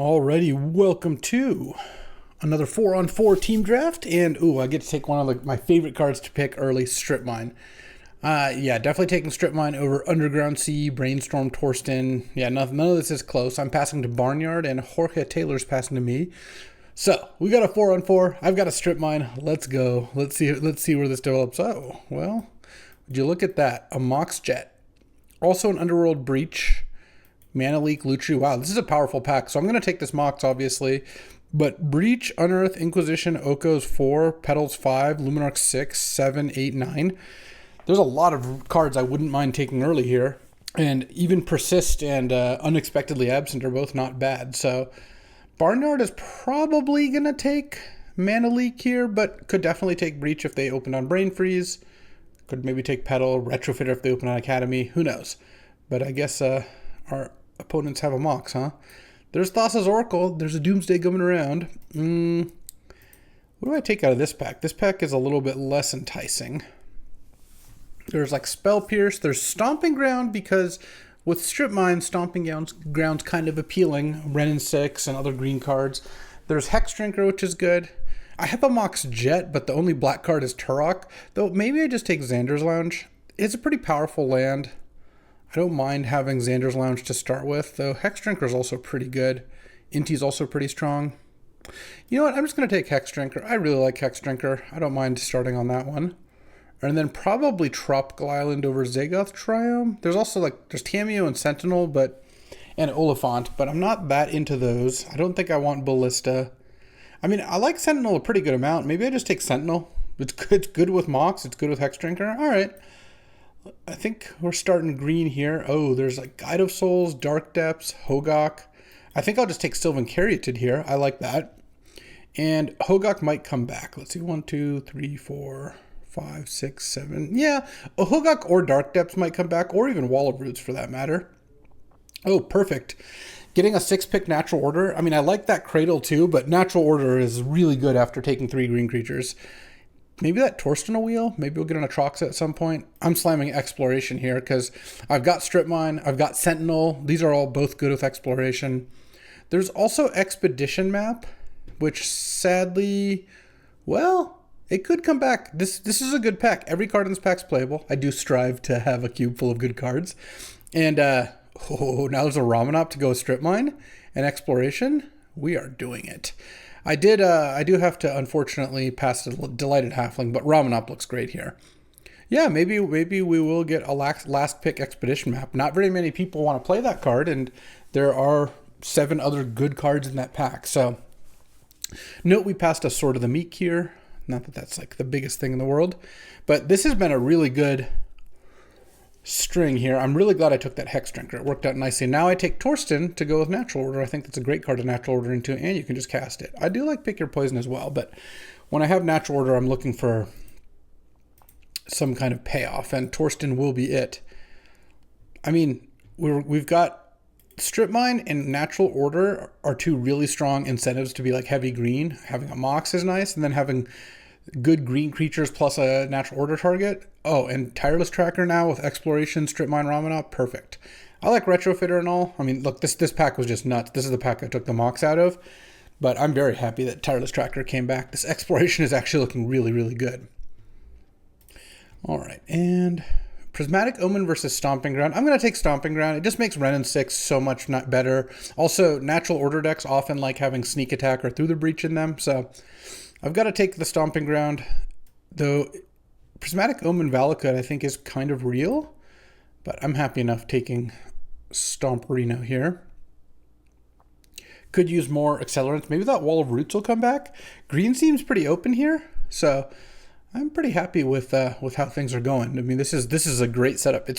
Alrighty, welcome to another 4-on-4 team draft, and I get to take one of my favorite cards to pick early, Strip Mine. Yeah, definitely taking Strip Mine over Underground Sea, Brainstorm, Torsten. Yeah, none of this is close. I'm passing to Barnyard, and Jorge Taylor's passing to me. So we got a 4-on-4. I've got a Strip Mine. Let's go. Let's see where this develops. Oh, well, would you look at that? A Mox Jet, also an Underworld Breach. Mana Leak, Lutri. Wow, this is a powerful pack. So I'm going to take this Mox, obviously. But Breach, Unearth, Inquisition, Oko's 4, Petals 5, Luminarch 6, 7, 8, 9. There's a lot of cards I wouldn't mind taking early here. And even Persist and Unexpectedly Absent are both not bad. So Barnyard is probably going to take Mana Leak here, but could definitely take Breach if they open on Brain Freeze. Could maybe take Petal, Retrofitter if they open on Academy. Who knows? But I guess our opponents have a Mox, huh? There's Thassa's Oracle. There's a Doomsday coming around. What do I take out of this pack? This pack is a little bit less enticing. There's like Spell Pierce. There's Stomping Ground, because with Strip Mine, Stomping Ground's kind of appealing. Ren and 6 and other green cards. There's Hex Drinker, which is good. I have a Mox Jet, but the only black card is Turok. Though maybe I just take Xander's Lounge. It's a pretty powerful land. I don't mind having Xander's Lounge to start with, though Hex Drinker is also pretty good. Inti's also pretty strong. You know what? I'm just going to take Hex Drinker. I really like Hex Drinker. I don't mind starting on that one. And then probably Tropical Island over Zagoth Triome. There's also there's Tameo and Sentinel, and Oliphant, but I'm not that into those. I don't think I want Ballista. I mean, I like Sentinel a pretty good amount. Maybe I just take Sentinel. It's good with Mox. It's good with Hex Drinker. All right. I think we're starting green here. Oh, there's Guide of Souls, Dark Depths, Hogak. I think I'll just take Sylvan Caryatid here. I like that. And Hogak might come back. Let's see. 1, 2, 3, 4, 5, 6, 7. Yeah, a Hogak or Dark Depths might come back, or even Wall of Roots for that matter. Oh, perfect. Getting a 6-pick Natural Order. I mean, I like that Cradle too, but Natural Order is really good after taking 3 green creatures. Maybe that Torsten will wheel. Maybe we'll get on a Troxa at some point. I'm slamming Exploration here because I've got Strip Mine. I've got Sentinel. These are all both good with Exploration. There's also Expedition Map, which sadly, well, it could come back. This is a good pack. Every card in this pack's playable. I do strive to have a cube full of good cards. And now there's a Ramanop to go with Strip Mine and Exploration. We are doing it. I do have to unfortunately pass the Delighted Halfling, but Ramanop looks great here. Yeah, maybe we will get a last pick Expedition Map. Not very many people want to play that card, and there are 7 other good cards in that pack. So note we passed a Sword of the Meek here. Not that that's the biggest thing in the world, but this has been a really good string here. I'm really glad I took that Hex Drinker. It worked out nicely. Now I take Torsten to go with Natural Order. I think that's a great card to Natural Order into, and you can just cast it. I do like Pick Your Poison as well, but when I have Natural Order, I'm looking for some kind of payoff, and Torsten will be it. I mean, we've got Strip Mine and Natural Order are 2 really strong incentives to be heavy green. Having a Mox is nice, and then having good green creatures plus a Natural Order target. Oh, and Tireless Tracker now with Exploration, Strip Mine, Ramanop. Perfect. I like Retrofitter and all. I mean, look, this pack was just nuts. This is the pack I took the Mox out of. But I'm very happy that Tireless Tracker came back. This Exploration is actually looking really, really good. All right, and Prismatic Omen versus Stomping Ground. I'm going to take Stomping Ground. It just makes Ren and 6 so much not better. Also, Natural Order decks often like having Sneak Attack or Through the Breach in them. So I've got to take the Stomping Ground, though Prismatic Omen Valakut I think is kind of real, but I'm happy enough taking Stomperino here. Could use more accelerants. Maybe that Wall of Roots will come back. Green seems pretty open here, so I'm pretty happy with how things are going. I mean, this is a great setup.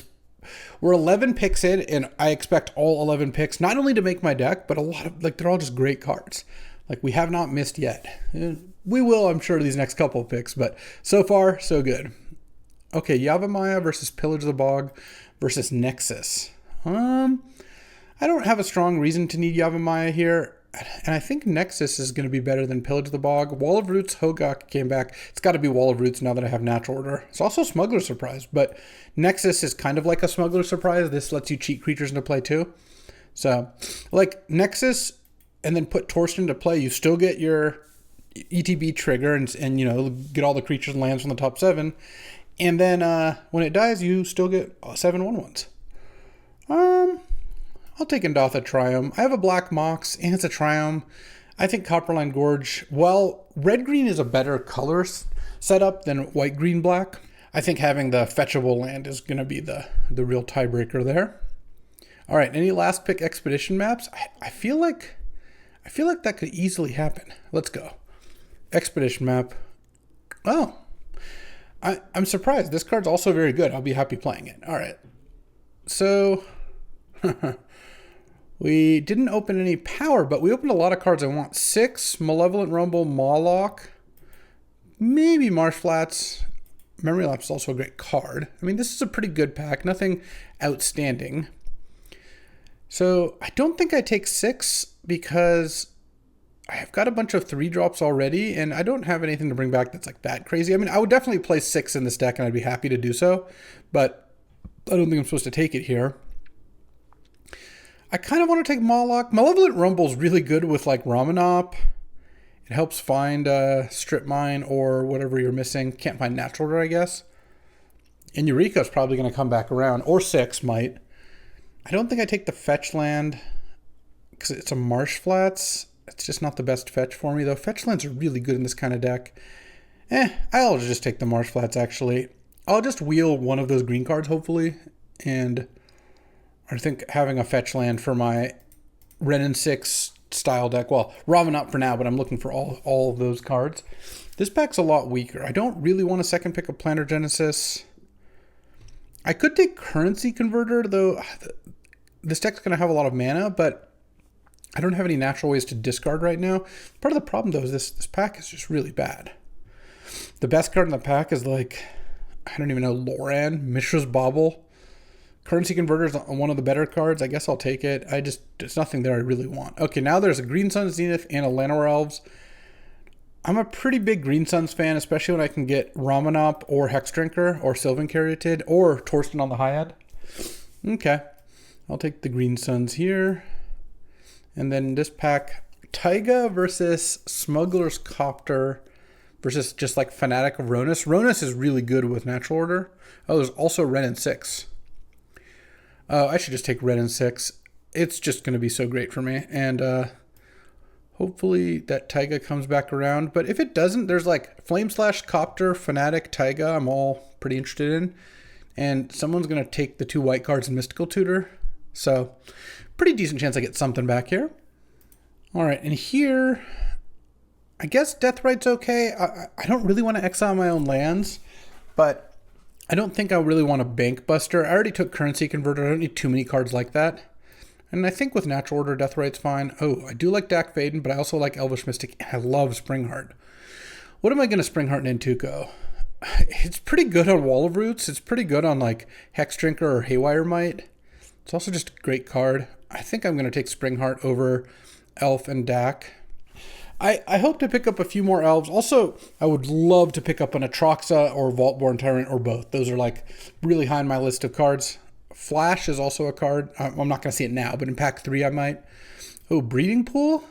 We're 11 picks in, and I expect all 11 picks not only to make my deck, but a lot of they're all just great cards. We have not missed yet. We will, I'm sure, these next couple of picks, but so far, so good. Okay, Yavimaya versus Pillage of the Bog versus Nexus. I don't have a strong reason to need Yavimaya here, and I think Nexus is going to be better than Pillage of the Bog. Wall of Roots, Hogak came back. It's got to be Wall of Roots now that I have Natural Order. It's also Smuggler Surprise, but Nexus is kind of like a Smuggler Surprise. This lets you cheat creatures into play too. So, Nexus and then put Torsten into play, you still get your ETB trigger and you know, get all the creatures and lands from the top 7. And then when it dies, you still get 7 1/1s. I'll take Endotha Triumph. I have a Black Mox, and it's a Triumph. I think Copperline Gorge, well, red-green is a better color setup than white-green-black. I think having the fetchable land is going to be the real tiebreaker there. All right, any last pick expedition maps? I feel like that could easily happen. Let's go. Expedition map. Oh, I'm surprised. This card's also very good. I'll be happy playing it. All right. So we didn't open any power, but we opened a lot of cards I want. 6, Malevolent Rumble, Mawlock, maybe Marsh Flats. Memory Lapse is also a great card. I mean, this is a pretty good pack. Nothing outstanding. So I don't think I take 6 because I've got a bunch of 3-drops already, and I don't have anything to bring back that's like that crazy. I mean, I would definitely play 6 in this deck, and I'd be happy to do so, but I don't think I'm supposed to take it here. I kind of want to take Mawlock. Malevolent Rumble is really good with like Ramanop. It helps find Strip Mine or whatever you're missing. Can't find Natural Order, I guess. And Eureka's probably going to come back around, or 6 might. I don't think I take the fetch land because it's a Marsh Flats. It's just not the best fetch for me, though. Fetch lands are really good in this kind of deck. I'll just take the Marsh Flats, actually. I'll just wheel one of those green cards, hopefully. And I think having a fetch land for my Ren and 6 style deck. Well, Ramanop for now, but I'm looking for all of those cards. This pack's a lot weaker. I don't really want a second pick of Plantar Genesis. I could take Currency Converter, though. This deck's going to have a lot of mana, but I don't have any natural ways to discard right now. Part of the problem, though, is this pack is just really bad. The best card in the pack is like, I don't even know, Loran, Mishra's Bauble. Currency Converter is one of the better cards. I guess I'll take it. There's nothing there I really want. Okay, now there's a Green Sun Zenith and a Llanowar Elves. I'm a pretty big Green Suns fan, especially when I can get Ramanop or Hexdrinker or Sylvan Caryatid or Torsten on the high end. Okay, I'll take the Green Suns here. And then this pack, Taiga versus Smuggler's Copter versus just like Fanatic of Ronus. Ronus is really good with Natural Order. Oh, there's also Ren and 6. Oh, I should just take Ren and 6. It's just going to be so great for me. And hopefully that Taiga comes back around. But if it doesn't, there's like Flame Slash, Copter, Fanatic, Taiga. I'm all pretty interested in. And someone's going to take the 2 white cards in Mystical Tutor. So pretty decent chance I get something back here. All right, and here, I guess Deathright's okay. I don't really want to exile my own lands, but I don't think I really want a Bank Buster. I already took Currency Converter. I don't need too many cards like that. And I think with Natural Order, Deathright's fine. Oh, I do like Dak Faden, but I also like Elvish Mystic, and I love Springheart. What am I going to Springheart in Tuco? It's pretty good on Wall of Roots. It's pretty good on like Hexdrinker or Haywire Might. It's also just a great card. I think I'm going to take Springheart over Elf and Dak. I hope to pick up a few more Elves. Also, I would love to pick up an Atroxa or Vaultborn Tyrant or both. Those are like really high on my list of cards. Flash is also a card. I'm not going to see it now, but in pack 3 I might. Oh, Breeding Pool?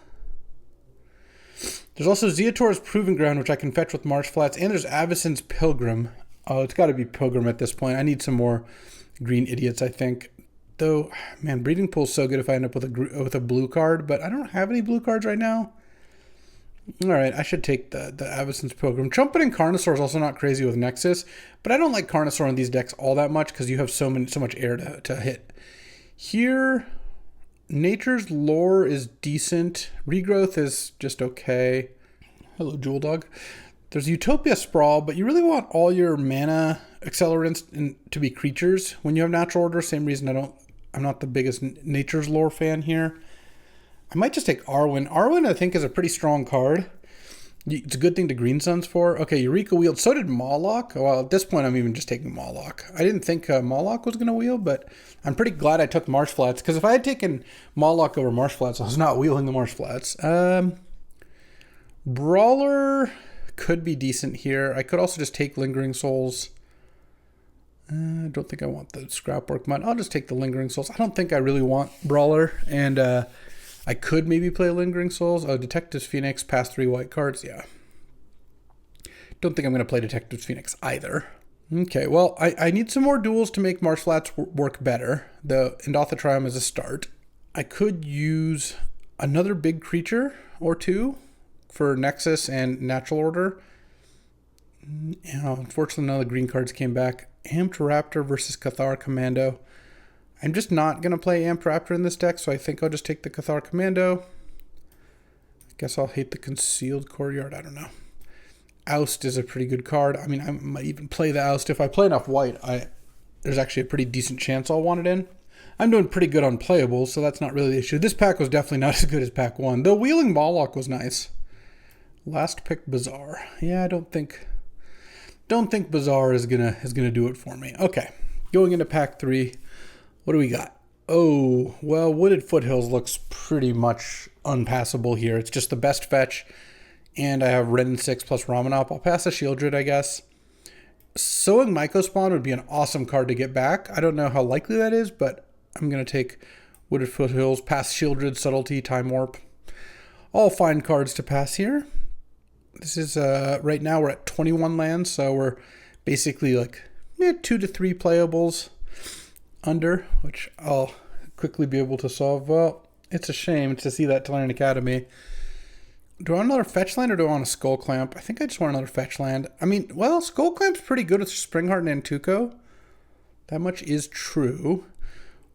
There's also Zeator's Proving Ground, which I can fetch with Marsh Flats. And there's Avacyn's Pilgrim. Oh, it's got to be Pilgrim at this point. I need some more green idiots, I think. Though, man, Breeding Pool's so good if I end up with a blue card, but I don't have any blue cards right now. All right, I should take the Avacyn's Pilgrim. Trumpeting Carnosaur is also not crazy with Nexus, but I don't like Carnosaur in these decks all that much because you have so much air to hit. Here, Nature's Lore is decent. Regrowth is just okay. Hello, Jewel Dog. There's Utopia Sprawl, but you really want all your mana accelerants to be creatures when you have Natural Order. Same reason I'm not the biggest Nature's Lore fan here. I might just take Arwen. Arwen, I think, is a pretty strong card. It's a good thing to Green Suns for. Okay, Eureka wheeled. So did Mawlock. Well, at this point, I'm even just taking Mawlock. I didn't think Mawlock was going to wheel, but I'm pretty glad I took Marsh Flats, because if I had taken Mawlock over Marsh Flats, I was not wheeling the Marsh Flats. Brawler could be decent here. I could also just take Lingering Souls. I don't think I want the Scrapwork Mud. I'll just take the Lingering Souls. I don't think I really want Brawler, and I could maybe play Lingering Souls. Oh, Detective's Phoenix, pass 3 white cards. Yeah. Don't think I'm going to play Detective's Phoenix either. Okay, well, I need some more duels to make Marsh Flats work better. The Endothotrium is a start. I could use another big creature or two for Nexus and Natural Order. Unfortunately, none of the green cards came back. Amped Raptor versus Cathar Commando. I'm just not going to play Amped Raptor in this deck, so I think I'll just take the Cathar Commando. I guess I'll hate the Concealed Courtyard. I don't know. Oust is a pretty good card. I mean, I might even play the Oust. If I play enough white, there's actually a pretty decent chance I'll want it in. I'm doing pretty good on playables, so that's not really the issue. This pack was definitely not as good as pack 1. The Wheeling Mawloc was nice. Last pick, Bazaar. Yeah, I don't think Bazaar is gonna do it for me. Okay, going into pack 3. What do we got? Oh, well, Wooded Foothills looks pretty much unpassable here. It's just the best fetch. And I have Red 6 plus Ramanop. I'll pass a Shieldred, I guess. Sowing Mycospawn would be an awesome card to get back. I don't know how likely that is, but I'm going to take Wooded Foothills, pass Shieldred, Subtlety, Time Warp. All fine cards to pass here. This is, right now we're at 21 lands, so we're basically like 2 to 3 playables under, which I'll quickly be able to solve. Well, it's a shame to see that Talon Academy. Do I want another fetch land or do I want a Skull Clamp? I think I just want another fetch land. I mean, well, Skull Clamp's pretty good with Springheart and Antuco. That much is true.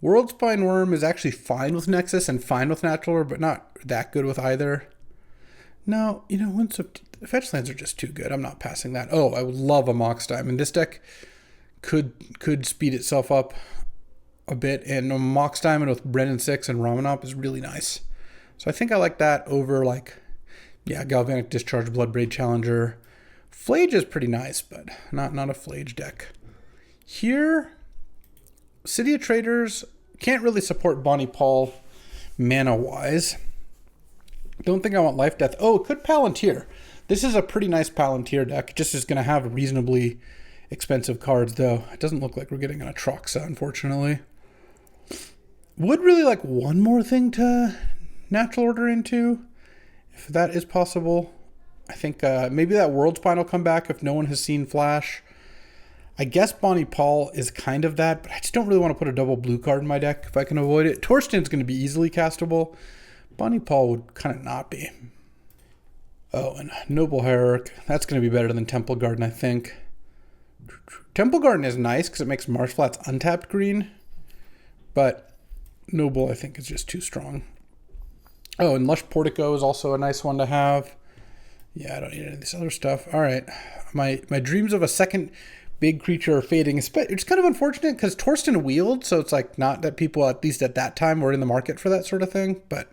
World Spine Worm is actually fine with Nexus and fine with Natural Order, but not that good with either. No, fetch lands are just too good. I'm not passing that. Oh, I would love a Mox Diamond. This deck could speed itself up a bit, and a Mox Diamond with Brennan 6 and Ramanop is really nice. So I think I like that over Galvanic Discharge, Bloodbraid Challenger. Flage is pretty nice, but not a Flage deck. Here, City of Traders can't really support Bonnie Paul mana-wise. Don't think I want Life Death. Oh, could Palantir. This is a pretty nice Palantir deck. Just is going to have reasonably expensive cards, though. It doesn't look like we're getting an Atroxa, unfortunately. Would really like one more thing to Natural Order into, if that is possible. I think maybe that World Spine will come back if no one has seen Flash. I guess Bonnie Paul is kind of that, but I just don't really want to put a double blue card in my deck if I can avoid it. Torsten's going to be easily castable. Bonnie Paul would kind of not be. Oh, and Noble Hierarch. That's going to be better than Temple Garden, I think. Temple Garden is nice because it makes Marsh Flats untapped green, but Noble, I think, is just too strong. Oh, and Lush Portico is also a nice one to have. Yeah, I don't need any of this other stuff. All right. My dreams of a second big creature are fading. It's kind of unfortunate because Torsten wheeled, so it's like not that people, at least at that time, were in the market for that sort of thing, but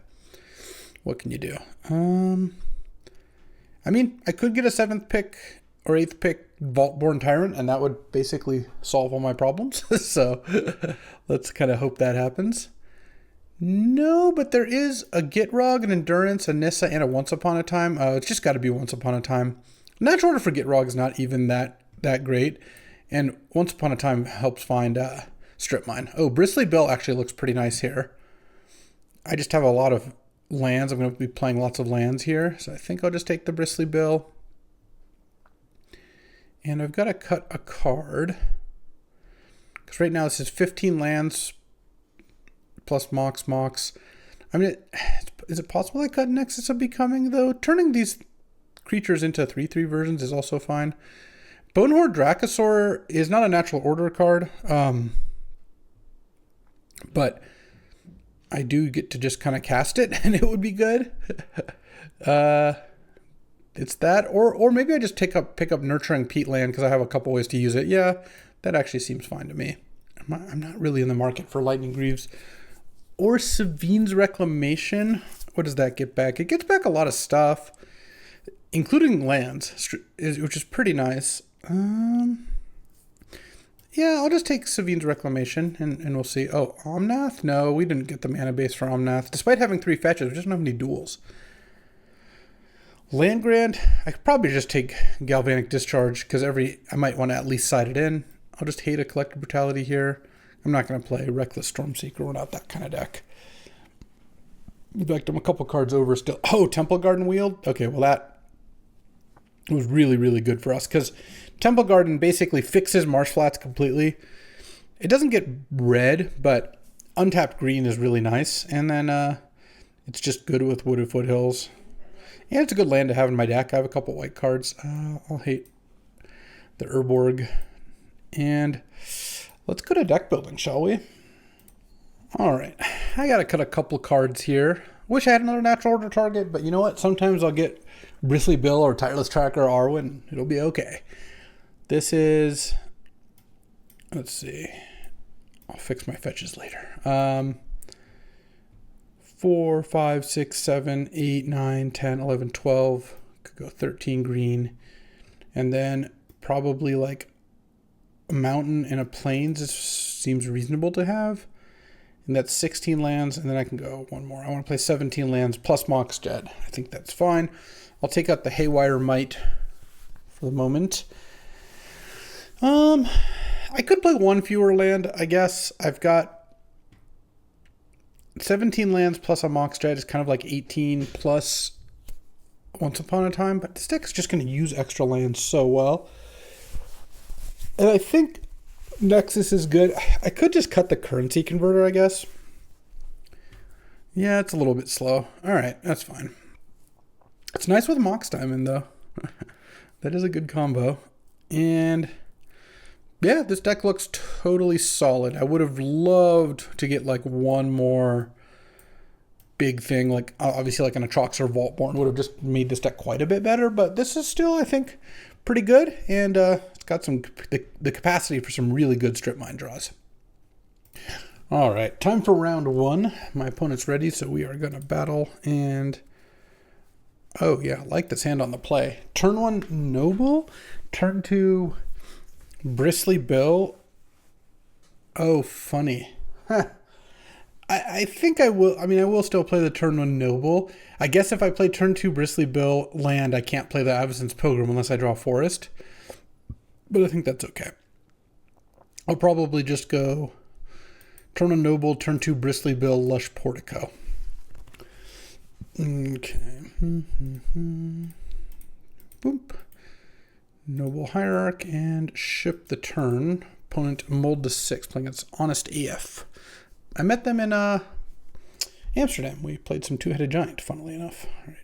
what can you do? I mean, I could get a 7th pick or 8th pick Vaultborn Tyrant, and that would basically solve all my problems. So let's kind of hope that happens. No, but there is a Gitrog, an Endurance, a Nissa, and a Once Upon a Time. It's just got to be Once Upon a Time. Natural Order for Gitrog is not even that great, and Once Upon a Time helps find Strip Mine. Oh, Bristly Bill actually looks pretty nice here. I just have a lot of lands. I'm going to be playing lots of lands here, so I think I'll just take the Bristly Bill. And I've got to cut a card, because right now this is 15 lands plus Mox. I mean, is it possible I cut Nexus of Becoming, though? Turning these creatures into 3/3 versions is also fine. Bonehorde Dracosaur is not a Natural Order card, but I do get to just kind of cast it, and it would be good. It's that, or maybe I just pick up Nurturing Peatland because I have a couple ways to use it. Yeah, that actually seems fine to me. I'm not really in the market for Lightning Greaves. Or Savine's Reclamation. What does that get back? It gets back a lot of stuff, including lands, which is pretty nice. Yeah, I'll just take Savine's Reclamation, and we'll see. Oh, Omnath? No, we didn't get the mana base for Omnath. Despite having 3 fetches, we just don't have any duels. Land Grant, I could probably just take Galvanic Discharge, because I might want to at least side it in. I'll just hate a Collective Brutality here. I'm not going to play Reckless Stormseeker. We're not that kind of deck. In fact, I'm a couple cards over still. Oh, Temple Garden Wield? Okay, well that was really, really good for us because Temple Garden basically fixes Marsh Flats completely. It doesn't get red, but untapped green is really nice. And then it's just good with Wooded Foothills. And it's a good land to have in my deck. I have a couple white cards. I'll hate the Urborg. And let's go to deck building, shall we? All right. I got to cut a couple cards here. Wish I had another natural order target, but you know what? Sometimes I'll get Bristly Bill or Tireless Tracker or Arwen. It'll be okay. This is... Let's see. I'll fix my fetches later. 4, 5, 6, 7, 8, 9, 10, 11, 12. Could go 13 green. And then probably like a mountain and a plains seems reasonable to have. And that's 16 lands, and then I can go one more. I want to play 17 lands plus Mox Jet. I think that's fine. I'll take out the Haywire Might for the moment. I could play one fewer land, I guess. I've got 17 lands plus a Mox Jet is kind of like 18 plus Once Upon a Time, but this deck is just going to use extra lands so well. And I think Nexus is good. I could just cut the currency converter, I guess. Yeah, it's a little bit slow. All right, that's fine. It's nice with Mox Diamond, though. That is a good combo. And yeah, this deck looks totally solid. I would have loved to get like one more big thing, like obviously like an Atrox or Vaultborn would have just made this deck quite a bit better, but this is still, I think, pretty good, and it's got some the capacity for some really good strip mine draws. All right, time for round one. My opponent's ready, so we are going to battle, and oh yeah, I like this hand on the play. Turn 1 Noble, turn 2 Bristly Bill. Oh, funny. Huh. I think I will. I mean, I will still play the turn 1 Noble. I guess if I play turn 2 Bristly Bill land, I can't play the Avacyn's Pilgrim unless I draw Forest. But I think that's okay. I'll probably just go turn 1 Noble, turn 2 Bristly Bill, Lush Portico. Okay. Boop. Noble Hierarch and ship the turn. Opponent Mold to 6, playing against Honest AF. I met them in Amsterdam. We played some Two-Headed Giant, funnily enough. All right.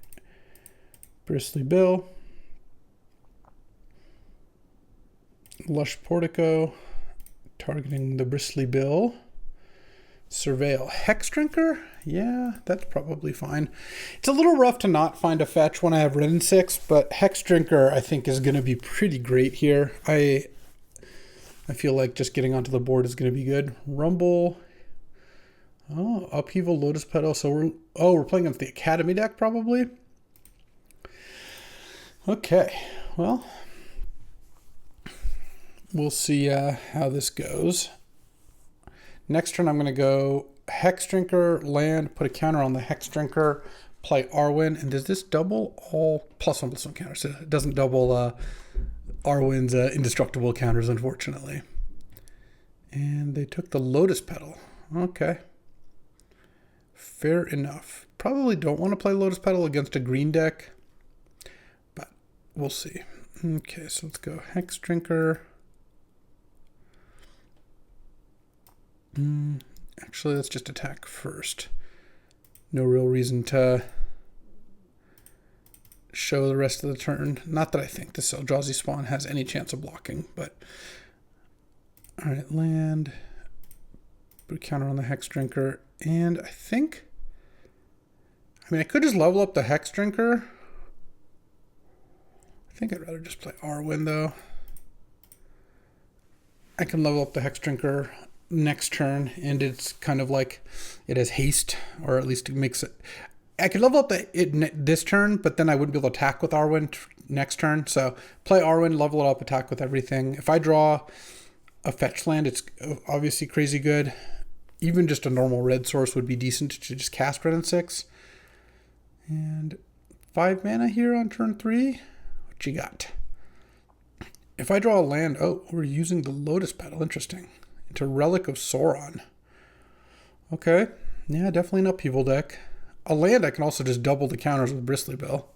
Bristly Bill. Lush Portico. Targeting the Bristly Bill. Surveil. Hexdrinker? Yeah, that's probably fine. It's a little rough to not find a fetch when I have red and 6, but Hexdrinker I think is going to be pretty great here. I feel like just getting onto the board is going to be good. Rumble. Oh, Upheaval, Lotus Petal. So we're playing against the Academy deck probably. Okay, well, we'll see how this goes. Next turn I'm going to go Hexdrinker, land, put a counter on the Hexdrinker, play Arwen. And does this double all +1/+1 counters? It doesn't double Arwen's indestructible counters, unfortunately. And they took the Lotus Petal. Okay. Fair enough. Probably don't want to play Lotus Petal against a green deck, but we'll see. Okay, so let's go Hexdrinker. Actually, let's just attack first. No real reason to show the rest of the turn. Not that I think this Eldrazi Spawn has any chance of blocking, but all right, land. Put a counter on the Hexdrinker, and I think, I mean, I could just level up the Hexdrinker. I think I'd rather just play Arwen, though. I can level up the Hexdrinker next turn, and it's kind of like it has haste, or at least it makes it. I could level up this turn, but then I wouldn't be able to attack with Arwen next turn. So play Arwen, level it up, attack with everything. If I draw a fetch land, it's obviously crazy good. Even just a normal red source would be decent to just cast red and 6. And 5 mana here on turn 3. What you got? If I draw a land, oh, we're using the Lotus Petal. Interesting. Into Relic of Sauron. Okay. Yeah, definitely an upheaval deck. a land, I can also just double the counters with Bristly Bill.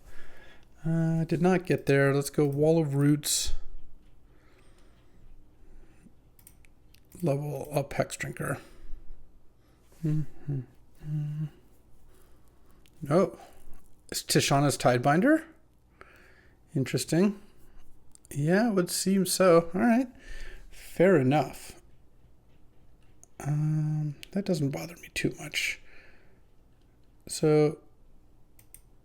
Did not get there. Let's go Wall of Roots. Level up Hex Drinker. Oh, it's Tishana's Tidebinder. Interesting. Yeah, it would seem so. All right, fair enough. That doesn't bother me too much. So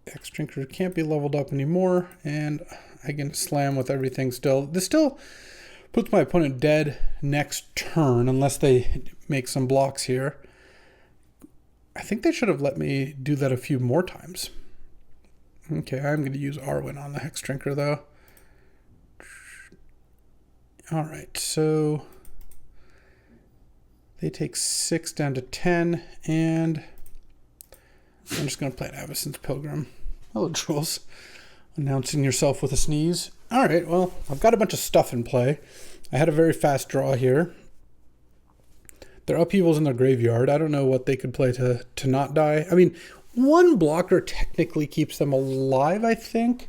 Hex Drinker can't be leveled up anymore, and I can slam with everything still. This still puts my opponent dead next turn unless they make some blocks here. I think they should have let me do that a few more times. Okay, I'm going to use Arwen on the Hex Drinker though. All right, so they take 6 down to 10, and I'm just going to play an Avacyn's Pilgrim. Hello, Jules. Announcing yourself with a sneeze. All right, well, I've got a bunch of stuff in play. I had a very fast draw here. Their upheavals in their graveyard. I don't know what they could play to not die. I mean, one blocker technically keeps them alive, I think.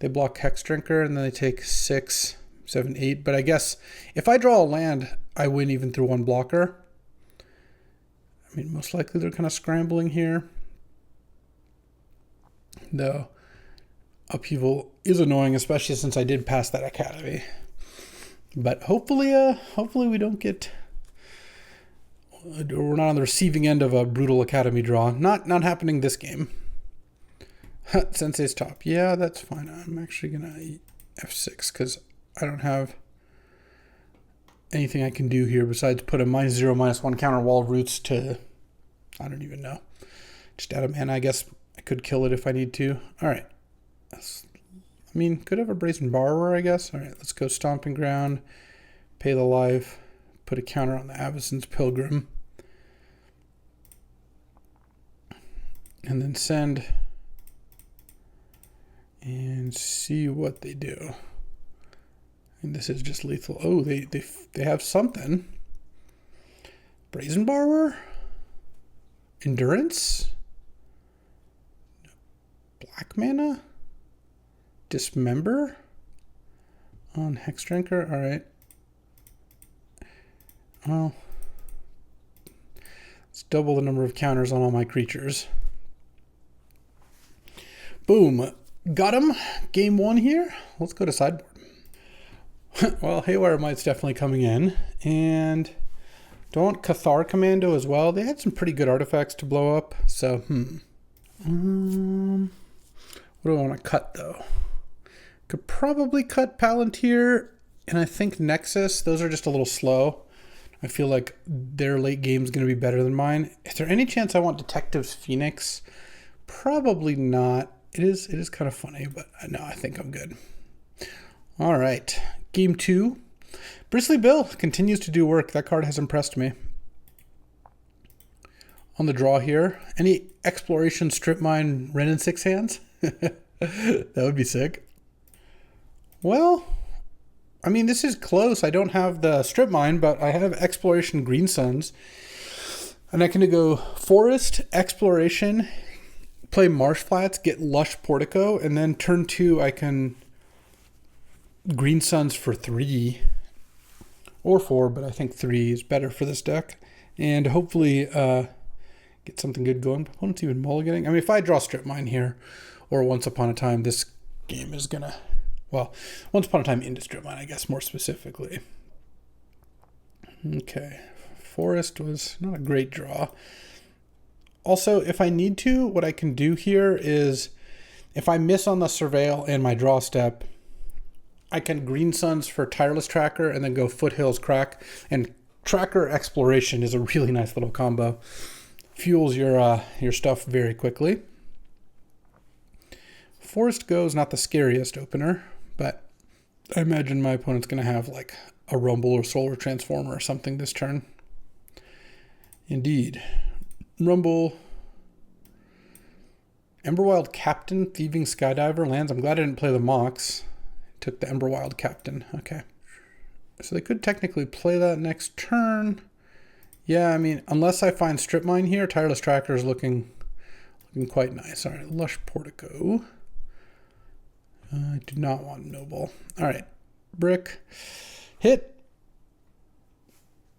They block Hex Drinker, and then they take 6, 7, 8. But I guess if I draw a land, I win even through one blocker. I mean, most likely they're kind of scrambling here. Though upheaval is annoying, especially since I did pass that Academy. But hopefully we don't get... We're not on the receiving end of a brutal Academy draw. Not happening this game. Sensei's top. Yeah, that's fine. I'm actually going to F6 because I don't have anything I can do here besides put a -0, -1 counter Wall of Roots to... I don't even know. Just add a mana, I guess. I could kill it if I need to. All right. I mean, could have a Brazen Borrower, I guess. All right, let's go Stomping Ground, pay the life, put a counter on the Avacyn's Pilgrim, and then send and see what they do. And this is just lethal. Oh, they have something. Brazen Borrower? Endurance? Black mana? Dismember? On Hex Drinker? Alright. Well, let's double the number of counters on all my creatures. Boom. Got him. Game 1 here. Let's go to sideboard. Well, Haywire Might's definitely coming in. And don't want Cathar Commando as well. They had some pretty good artifacts to blow up. So, what do I want to cut, though? Could probably cut Palantir, and I think Nexus. Those are just a little slow. I feel like their late game is going to be better than mine. Is there any chance I want Detective's Phoenix? Probably not. It is kind of funny, but no, I think I'm good. All right. Game 2. Bristly Bill continues to do work. That card has impressed me. On the draw here, any Exploration, Strip Mine, Wrenn and Six Hands? That would be sick. Well, I mean, this is close. I don't have the Strip Mine, but I have Exploration, Green Suns. And I can go Forest, Exploration, play Marsh Flats, get Lush Portico, and then turn 2 I can Green Suns for 3 or 4, but I think 3 is better for this deck. And hopefully get something good going. Opponent's even mulliganing. I mean, if I draw Strip Mine here, or Once Upon a Time, this game is going to... Well, Once Upon a Time into Strip Mine, I guess, more specifically. Okay. Forest was not a great draw. Also, if I need to, what I can do here is, if I miss on the Surveil and my draw step, I can Green Suns for Tireless Tracker and then go Foothills Crack. And Tracker Exploration is a really nice little combo. Fuels your stuff very quickly. Forest Go is not the scariest opener, but I imagine my opponent's going to have like a Rumble or Solar Transformer or something this turn. Indeed. Rumble, Emberwild Captain, Thieving Skydiver lands. I'm glad I didn't play the Mox. Took the Emberwild Captain. Okay. So they could technically play that next turn. Yeah, I mean, unless I find Strip Mine here, Tireless Tracker is looking Looking quite nice. All right, Lush Portico. I do not want Noble. All right, Brick. Hit.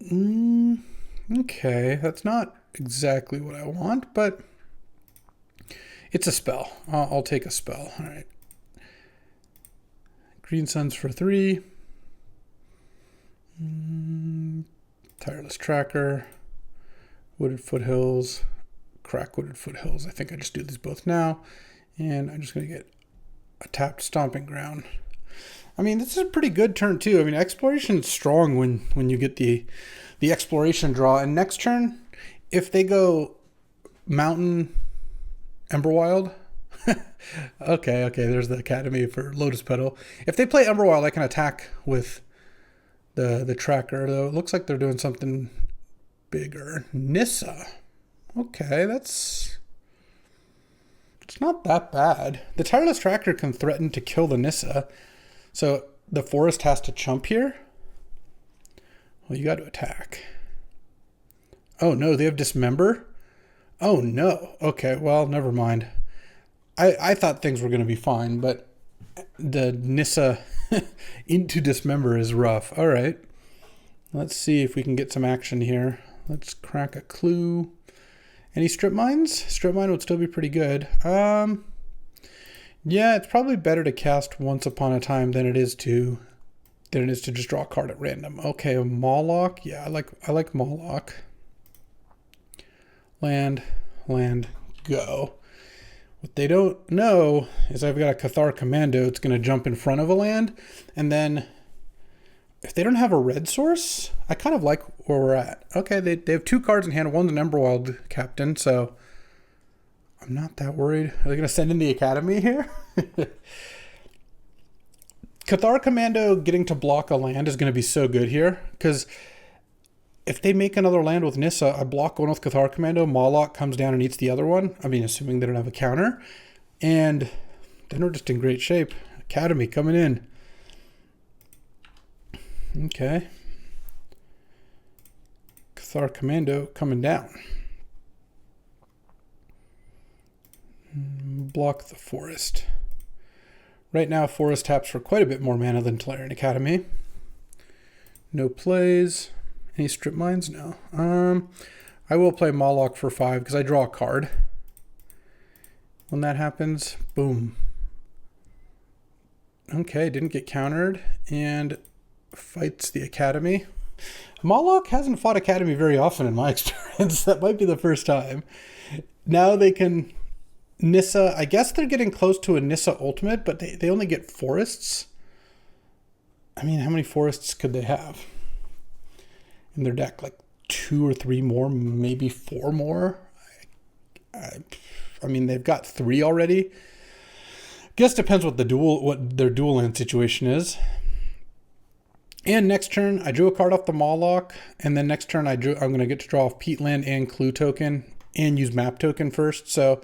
Okay, that's not exactly what I want, but it's a spell. I'll take a spell. All right. Green Suns for 3. Tireless Tracker. Wooded Foothills. Crack Wooded Foothills. I think I just do these both now. And I'm just going to get a tapped Stomping Ground. I mean, this is a pretty good turn too. I mean, Exploration is strong when you get the Exploration draw. And next turn, if they go Mountain Emberwild, okay, there's the Academy for Lotus Petal. If they play Emberwild, I can attack with the tracker, though it looks like they're doing something bigger. Nissa. Okay, it's not that bad. The Tireless Tracker can threaten to kill the Nissa, so the Forest has to chump here. Well, you got to attack. Oh no, they have Dismember? Oh no. Okay, well, never mind. I thought things were going to be fine, but the Nissa into Dismember is rough. All right. Let's see if we can get some action here. Let's crack a clue. Any strip mines? Strip mine would still be pretty good. Yeah, it's probably better to cast Once Upon a Time than it is to just draw a card at random. Okay, a Mawlock. Yeah, I like Mawlock. Land, go. What they don't know is I've got a Cathar Commando. It's going to jump in front of a land. And then if they don't have a red source, I kind of like where we're at. Okay, they have 2 cards in hand. One's an Emberwild Captain, so I'm not that worried. Are they going to send in the Academy here? Cathar Commando getting to block a land is going to be so good here, because if they make another land with Nissa, I block one with Cathar Commando, Mawlock comes down and eats the other one. I mean, assuming they don't have a counter. And then we're just in great shape. Academy coming in. Okay. Cathar Commando coming down. Block the Forest. Right now, Forest taps for quite a bit more mana than Tolarian Academy. No plays. Any strip mines? No. I will play Mawlock for 5 because I draw a card. When that happens, boom. Okay, didn't get countered and fights the Academy. Mawlock hasn't fought Academy very often in my experience. That might be the first time. Now they can Nissa. I guess they're getting close to a Nissa Ultimate, but they only get forests. I mean, how many forests could they have in their deck? Like 2 or 3 more, maybe 4 more. I mean, they've got 3 already. Guess depends what their dual land situation is. And next turn, I drew a card off the Mawlock, and then next turn I'm going to get to draw off Peatland and Clue token and use Map token first. So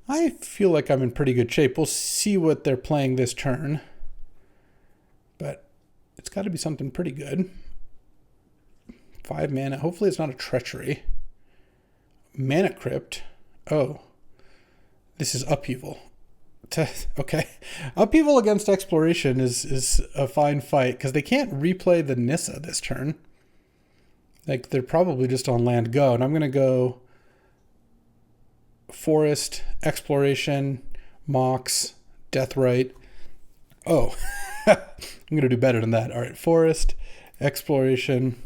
I feel like I'm in pretty good shape. We'll see what they're playing this turn, but it's got to be something pretty good. 5 mana. Hopefully it's not a Treachery. Mana Crypt. Oh, this is Upheaval. Okay. Upheaval against Exploration is a fine fight because they can't replay the Nissa this turn. Like, they're probably just on land go. And I'm going to go Forest, Exploration, Mox, Deathrite. Oh, I'm going to do better than that. All right, Forest, Exploration.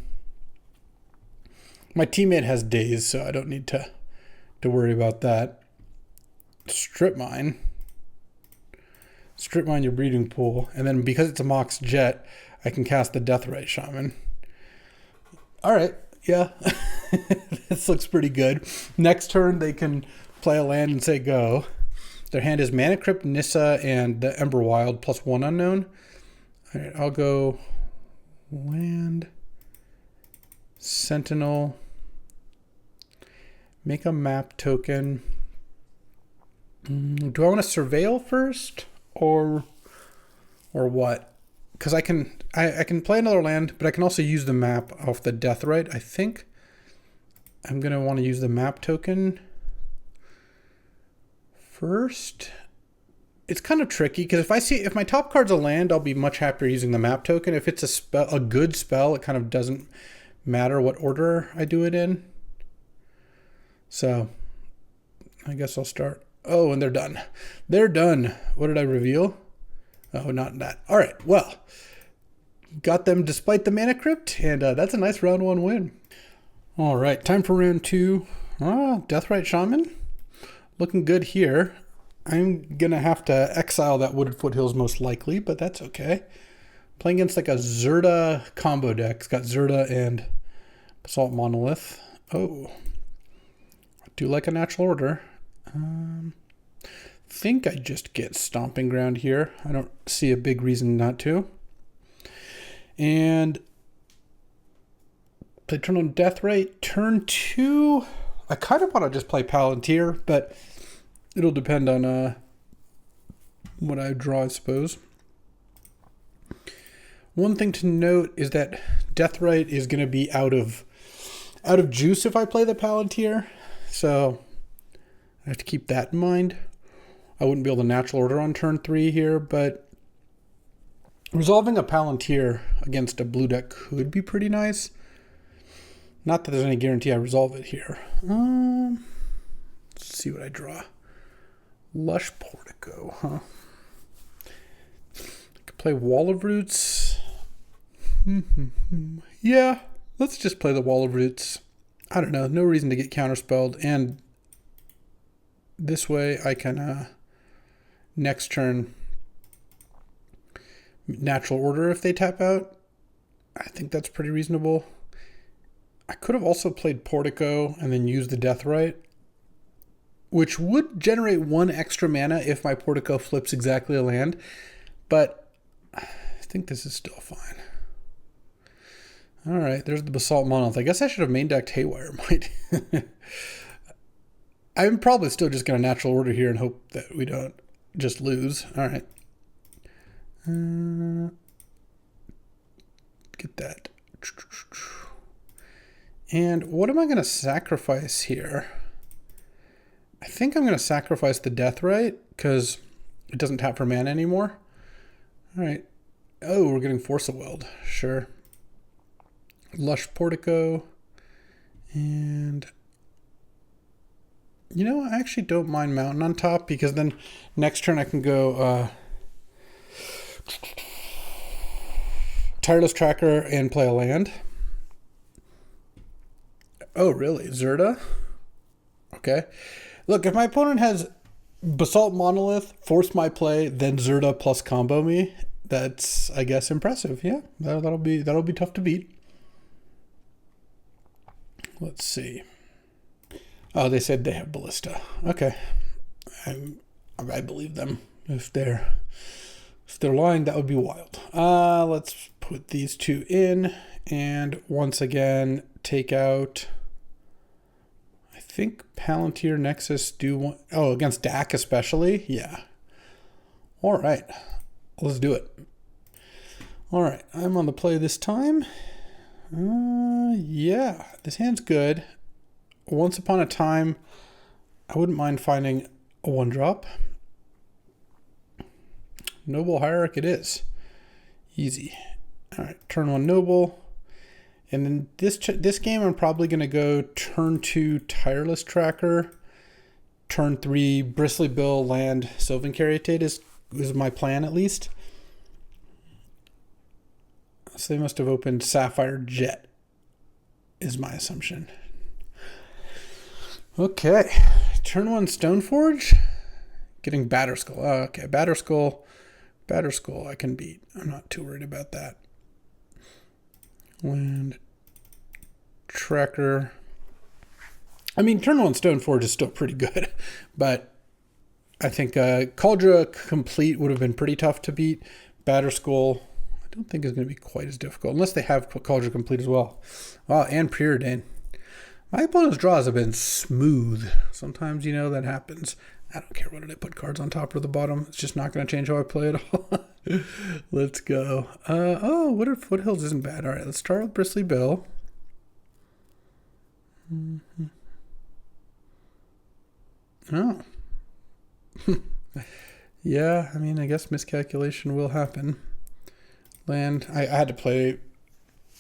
My teammate has Daze, so I don't need to worry about that. Strip Mine. Strip Mine your breeding pool. And then because it's a Mox Jet, I can cast the Deathrite Shaman. All right. Yeah. This looks pretty good. Next turn, they can play a land and say go. Their hand is Mana Crypt, Nissa, and the Emberwild plus 1 unknown. All right. I'll go land, Sentinel, make a map token. Do I want to surveil first? Or what? Because I can play another land, but I can also use the map off the Deathrite. I think I'm gonna want to use the map token. First, it's kind of tricky because if my top card's a land, I'll be much happier using the map token. If it's a good spell, it kind of doesn't matter what order I do it in. So I guess I'll start. Oh, and they're done. They're done. What did I reveal? Oh, not that. All right. Well, got them despite the Mana Crypt, and that's a nice round 1 win. All right, time for round 2. Deathrite Shaman. Looking good here. I'm going to have to exile that Wooded Foothills most likely, but that's okay. Playing against like a Zerda combo deck. It's got Zerda and Basalt Monolith. Oh, I do like a natural order. Think I just get Stomping Ground here. I don't see a big reason not to. And play turn on Deathrite. Turn 2, I kind of want to just play Palantir, but it'll depend on what I draw, I suppose. One thing to note is that Deathrite is going to be out of juice if I play the Palantir, so I have to keep that in mind. I wouldn't be able to natural order on turn 3 here, but resolving a Palantir against a blue deck could be pretty nice. Not that there's any guarantee I resolve it here. Let's see what I draw. Lush Portico, huh? I could play Wall of Roots. Yeah, let's just play the Wall of Roots. I don't know, no reason to get counterspelled, and this way I can next turn natural order if they tap out. I think that's pretty reasonable. I could have also played Portico and then used the Deathrite, which would generate 1 extra mana if my Portico flips exactly a land, but I think this is still fine. All right, there's the Basalt Monolith. I guess I should have main decked Haywire Might. I'm probably still just going to natural order here and hope that we don't just lose. All right. Get that. And what am I going to sacrifice here? I think I'm going to sacrifice the Deathrite because it doesn't tap for mana anymore. All right. Oh, we're getting Force of Weld. Sure. Lush Portico. And you know, I actually don't mind Mountain on top because then next turn I can go Tireless Tracker and play a land. Oh, really? Zerda? Okay. Look, if my opponent has Basalt Monolith, force my play, then Zerda plus combo me, that's, I guess, impressive. Yeah, that'll be tough to beat. Let's see. Oh, they said they have Ballista. Okay. I believe them. If they're lying, that would be wild. Let's put these 2 in and once again take out, I think Palantir Nexus do one. Oh, against Dak especially? Yeah. All right. Let's do it. All right. I'm on the play this time. Yeah. This hand's good. Once upon a time, I wouldn't mind finding a 1-drop. Noble Hierarch it is. Easy. All right. Turn 1 Noble. And then this game, I'm probably going to go turn 2 Tireless Tracker, turn 3 Bristly Bill land Sylvan Caryatid is my plan at least. So they must have opened Sapphire Jet, is my assumption. Okay, turn 1 Stoneforge, getting Batterskull. Oh, okay, Batterskull I can beat. I'm not too worried about that. Land Tracker. I mean, turn 1 Stoneforge is still pretty good, but I think Cauldra Complete would have been pretty tough to beat. Batterskull, I don't think is going to be quite as difficult, unless they have Cauldra Complete as well. Oh, and Preordain. My opponent's draws have been smooth. Sometimes, you know, that happens. I don't care whether they put cards on top or the bottom. It's just not going to change how I play at all. Let's go. Oh, what if Foothills isn't bad? All right, let's start with Bristly Bill. Oh. Yeah, I mean, I guess miscalculation will happen. Land. I had to play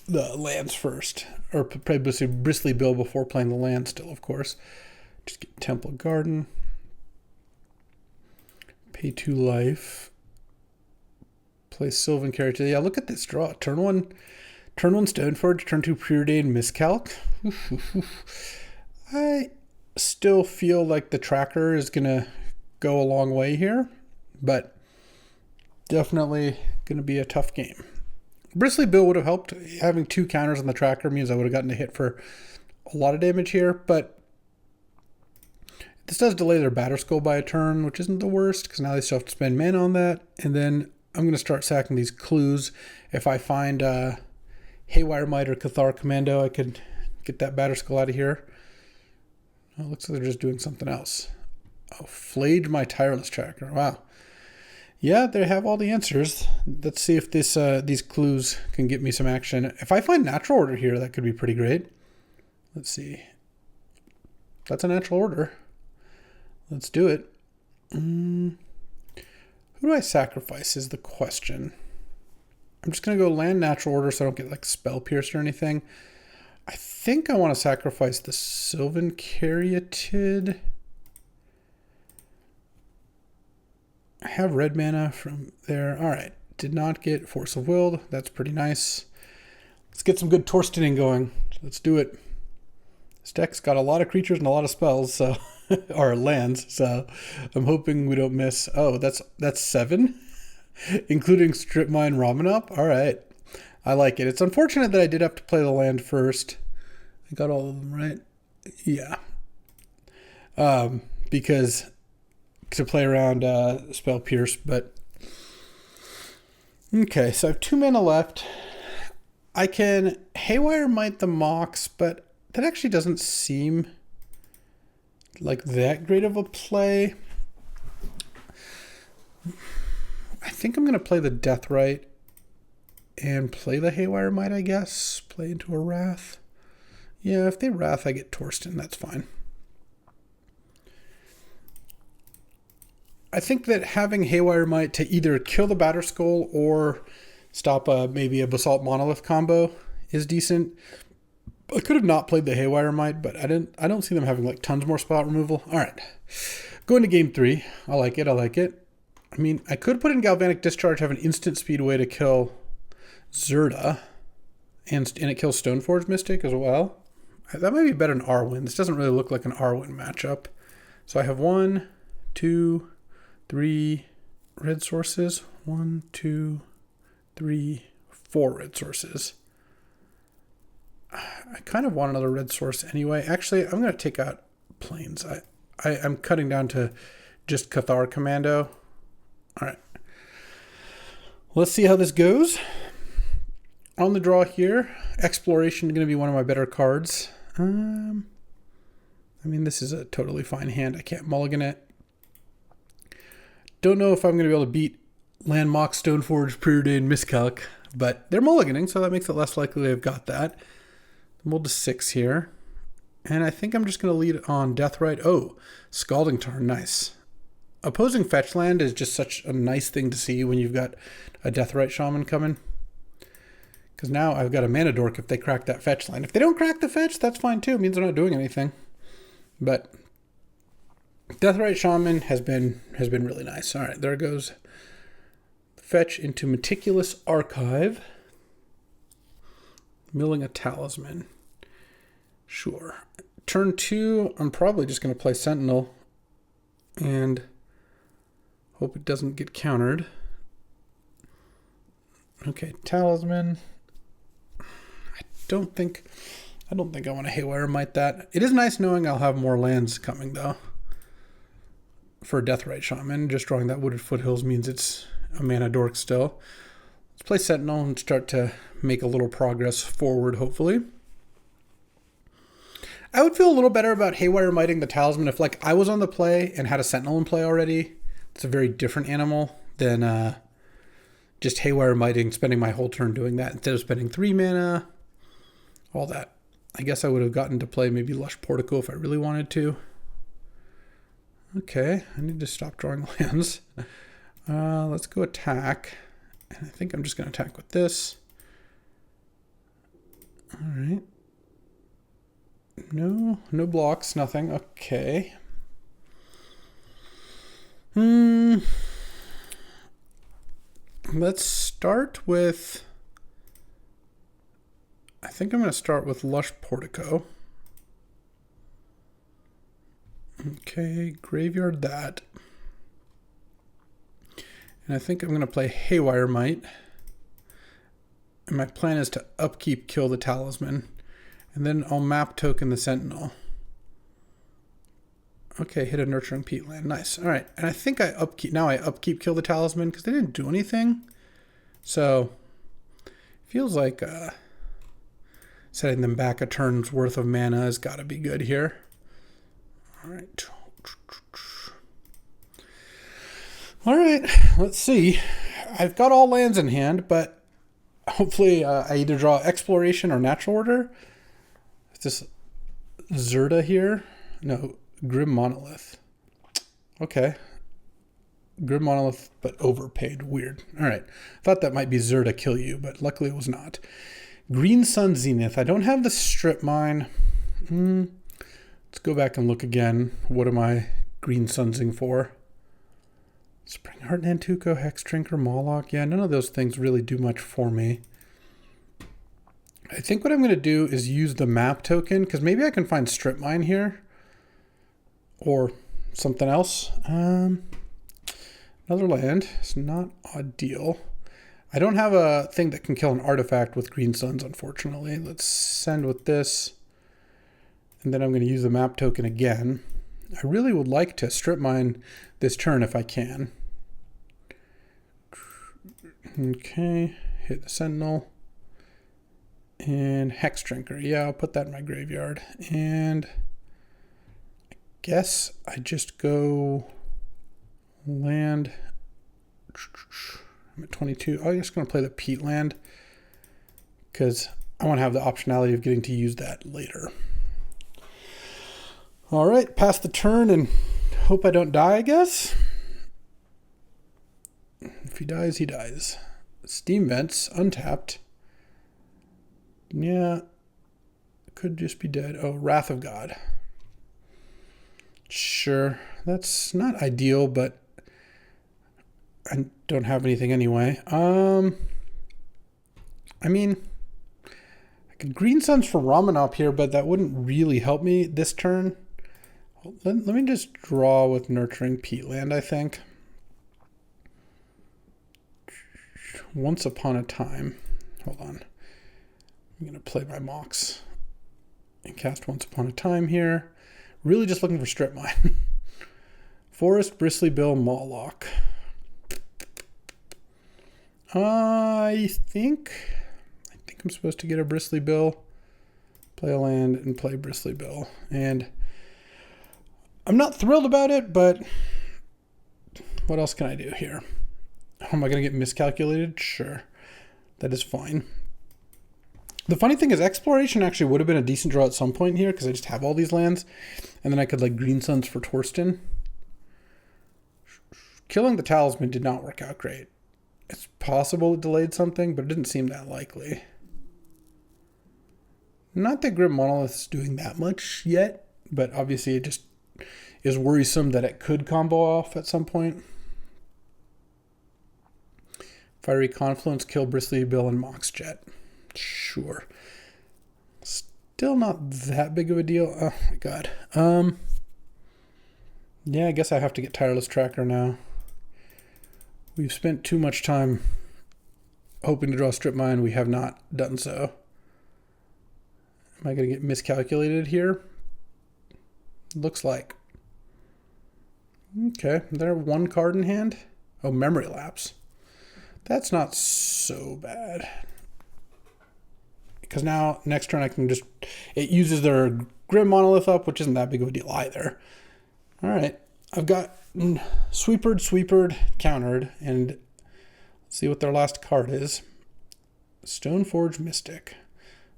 the lands first, or play Bristly Bill before playing the land still, of course. Just get Temple Garden. Pay 2 life. Play Sylvan Character. Yeah, look at this draw. Turn 1 Stoneforge, turn 2 Preordained Miscalc. I still feel like the tracker is going to go a long way here, but definitely going to be a tough game. Bristly Bill would have helped. Having 2 counters on the tracker means I would have gotten a hit for a lot of damage here, but this does delay their Batterskull by a turn, which isn't the worst, because now they still have to spend mana on that. And then I'm going to start sacking these clues. If I find Haywire Might or Cathar Commando, I could get that Batterskull out of here. Oh, it looks like they're just doing something else. Oh, Flage my Tireless Tracker. Wow. Yeah, they have all the answers. Let's see if these clues can get me some action. If I find Natural Order here, that could be pretty great. Let's see. That's a Natural Order. Let's do it. Who do I sacrifice is the question. I'm just going to go land Natural Order so I don't get like Spell Pierced or anything. I think I want to sacrifice the Sylvan Caryatid. I have red mana from there. All right. Did not get Force of Will. That's pretty nice. Let's get some good Torstening going. Let's do it. This deck's got a lot of creatures and a lot of spells, so or lands, so I'm hoping we don't miss. Oh, that's 7, including Strip Mine Ramanop. All right. I like it. It's unfortunate that I did have to play the land first. I got all of them right. Yeah. Because to play around Spell Pierce, but okay, so I have 2 mana left. I can Haywire Might the Mox, but that actually doesn't seem like that great of a play. I think I'm going to play the Deathrite and play the Haywire Might, I guess. Play into a Wrath. Yeah, if they Wrath, I get Torsten. That's fine. I think that having Haywire Might to either kill the Batterskull or stop maybe a Basalt Monolith combo is decent. I could have not played the Haywire Might, but I don't see them having like tons more spot removal. All right. Going to game 3. I like it. I mean, I could put in Galvanic Discharge, have an instant speed way to kill Zerda, and it kills Stoneforge Mystic as well. That might be better than Arwen. This doesn't really look like an Arwen matchup. So I have 1, 2, 3 red sources. 1, 2, 3, 4 red sources. I kind of want another red source anyway. Actually, I'm going to take out Plains. I'm cutting down to just Cathar Commando. All right. Let's see how this goes. On the draw here, Exploration is going to be one of my better cards. I mean, this is a totally fine hand. I can't mulligan it. Don't know if I'm going to be able to beat Land Mox, Stoneforge, Preordained Miscalc, but they're mulliganing, so that makes it less likely I've got that. We'll to 6 here. And I think I'm just going to lead on Deathrite. Oh, Scalding Tarn, nice. Opposing fetch land is just such a nice thing to see when you've got a Deathrite Shaman coming. Because now I've got a mana dork if they crack that fetch land. If they don't crack the fetch, that's fine too. It means they're not doing anything. But Deathrite Shaman has been really nice. All right, there goes fetch into Meticulous Archive. Milling a Talisman. Sure. Turn 2, I'm probably just going to play Sentinel and hope it doesn't get countered. Okay, Talisman. I don't think I want to Haywire Might that. It is nice knowing I'll have more lands coming though. For Deathrite Shaman, just drawing that Wooded Foothills means it's a mana dork still. Let's play Sentinel and start to make a little progress forward, hopefully. I would feel a little better about Haywire Mighting the Talisman if like I was on the play and had a Sentinel in play already. It's a very different animal than just Haywire Mighting, spending my whole turn doing that instead of spending 3 mana. All that. I guess I would have gotten to play maybe Lush Portico if I really wanted to. Okay, I need to stop drawing lands. Let's go attack. And I think I'm just going to attack with this. All right. No blocks, nothing. Okay. Let's start with... I think I'm going to start with Lush Portico. Okay, graveyard that. And I think I'm going to play Haywire Might. And my plan is to upkeep kill the Talisman. And then I'll map token the Sentinel. Okay, hit a Nurturing Peatland. Nice. All right, and I think I upkeep kill the Talisman because they didn't do anything. So, feels like setting them back a turn's worth of mana has got to be good here. All right. All right, let's see. I've got all lands in hand, but hopefully I either draw Exploration or Natural Order. Is this Zerda here? No, Grim Monolith. Okay. Grim Monolith, but overpaid. Weird. All right. Thought that might be Zerda kill you, but luckily it was not. Green Sun Zenith. I don't have the Strip Mine. Let's go back and look again. What am I Green Sunsing for? Springheart, Nantuko, Hex Drinker, Moloch. Yeah, none of those things really do much for me. I think what I'm going to do is use the map token, because maybe I can find Strip Mine here. Or something else. Another land. It's not ideal. I don't have a thing that can kill an artifact with Green Suns, unfortunately. Let's send with this. And then I'm going to use the map token again. I really would like to Strip Mine this turn if I can. Okay, hit the Sentinel. And Hex Drinker. Yeah, I'll put that in my graveyard. And I guess I just go land. I'm at 22. I'm just going to play the Peatland because I want to have the optionality of getting to use that later. All right, pass the turn and hope I don't die, I guess. If he dies, he dies. Steam Vents, untapped. Yeah, could just be dead. Oh, Wrath of God. Sure, that's not ideal, but I don't have anything anyway. I mean, I could Green Suns for Ramanop here, but that wouldn't really help me this turn. Let me just draw with Nurturing Peatland, I think. Once Upon a Time. Hold on. I'm going to play my Mox and cast Once Upon a Time here. Really just looking for Strip Mine. Forest, Bristly Bill, Moloch. I think I'm supposed to get a Bristly Bill, play a land, and play Bristly Bill. And I'm not thrilled about it, but what else can I do here? Am I going to get miscalculated? Sure. That is fine. The funny thing is Exploration actually would have been a decent draw at some point here because I just have all these lands. And then I could like Green Suns for Torsten. Killing the Talisman did not work out great. It's possible it delayed something, but it didn't seem that likely. Not that Grim Monolith's doing that much yet, but obviously it just is worrisome that it could combo off at some point. Fiery Confluence, kill Bristly Bill and Mox Jet. Sure. Still not that big of a deal. Oh my god. Yeah, I guess I have to get Tireless Tracker now. We've spent too much time hoping to draw Strip Mine. We have not done so. Am I going to get miscalculated here? Looks like. Okay, there one card in hand. Oh, Memory Lapse. That's not so bad. Because now, next turn I can just... It uses their Grim Monolith up, which isn't that big of a deal either. Alright, I've got Sweepered, countered, and let's see what their last card is. Stoneforge Mystic.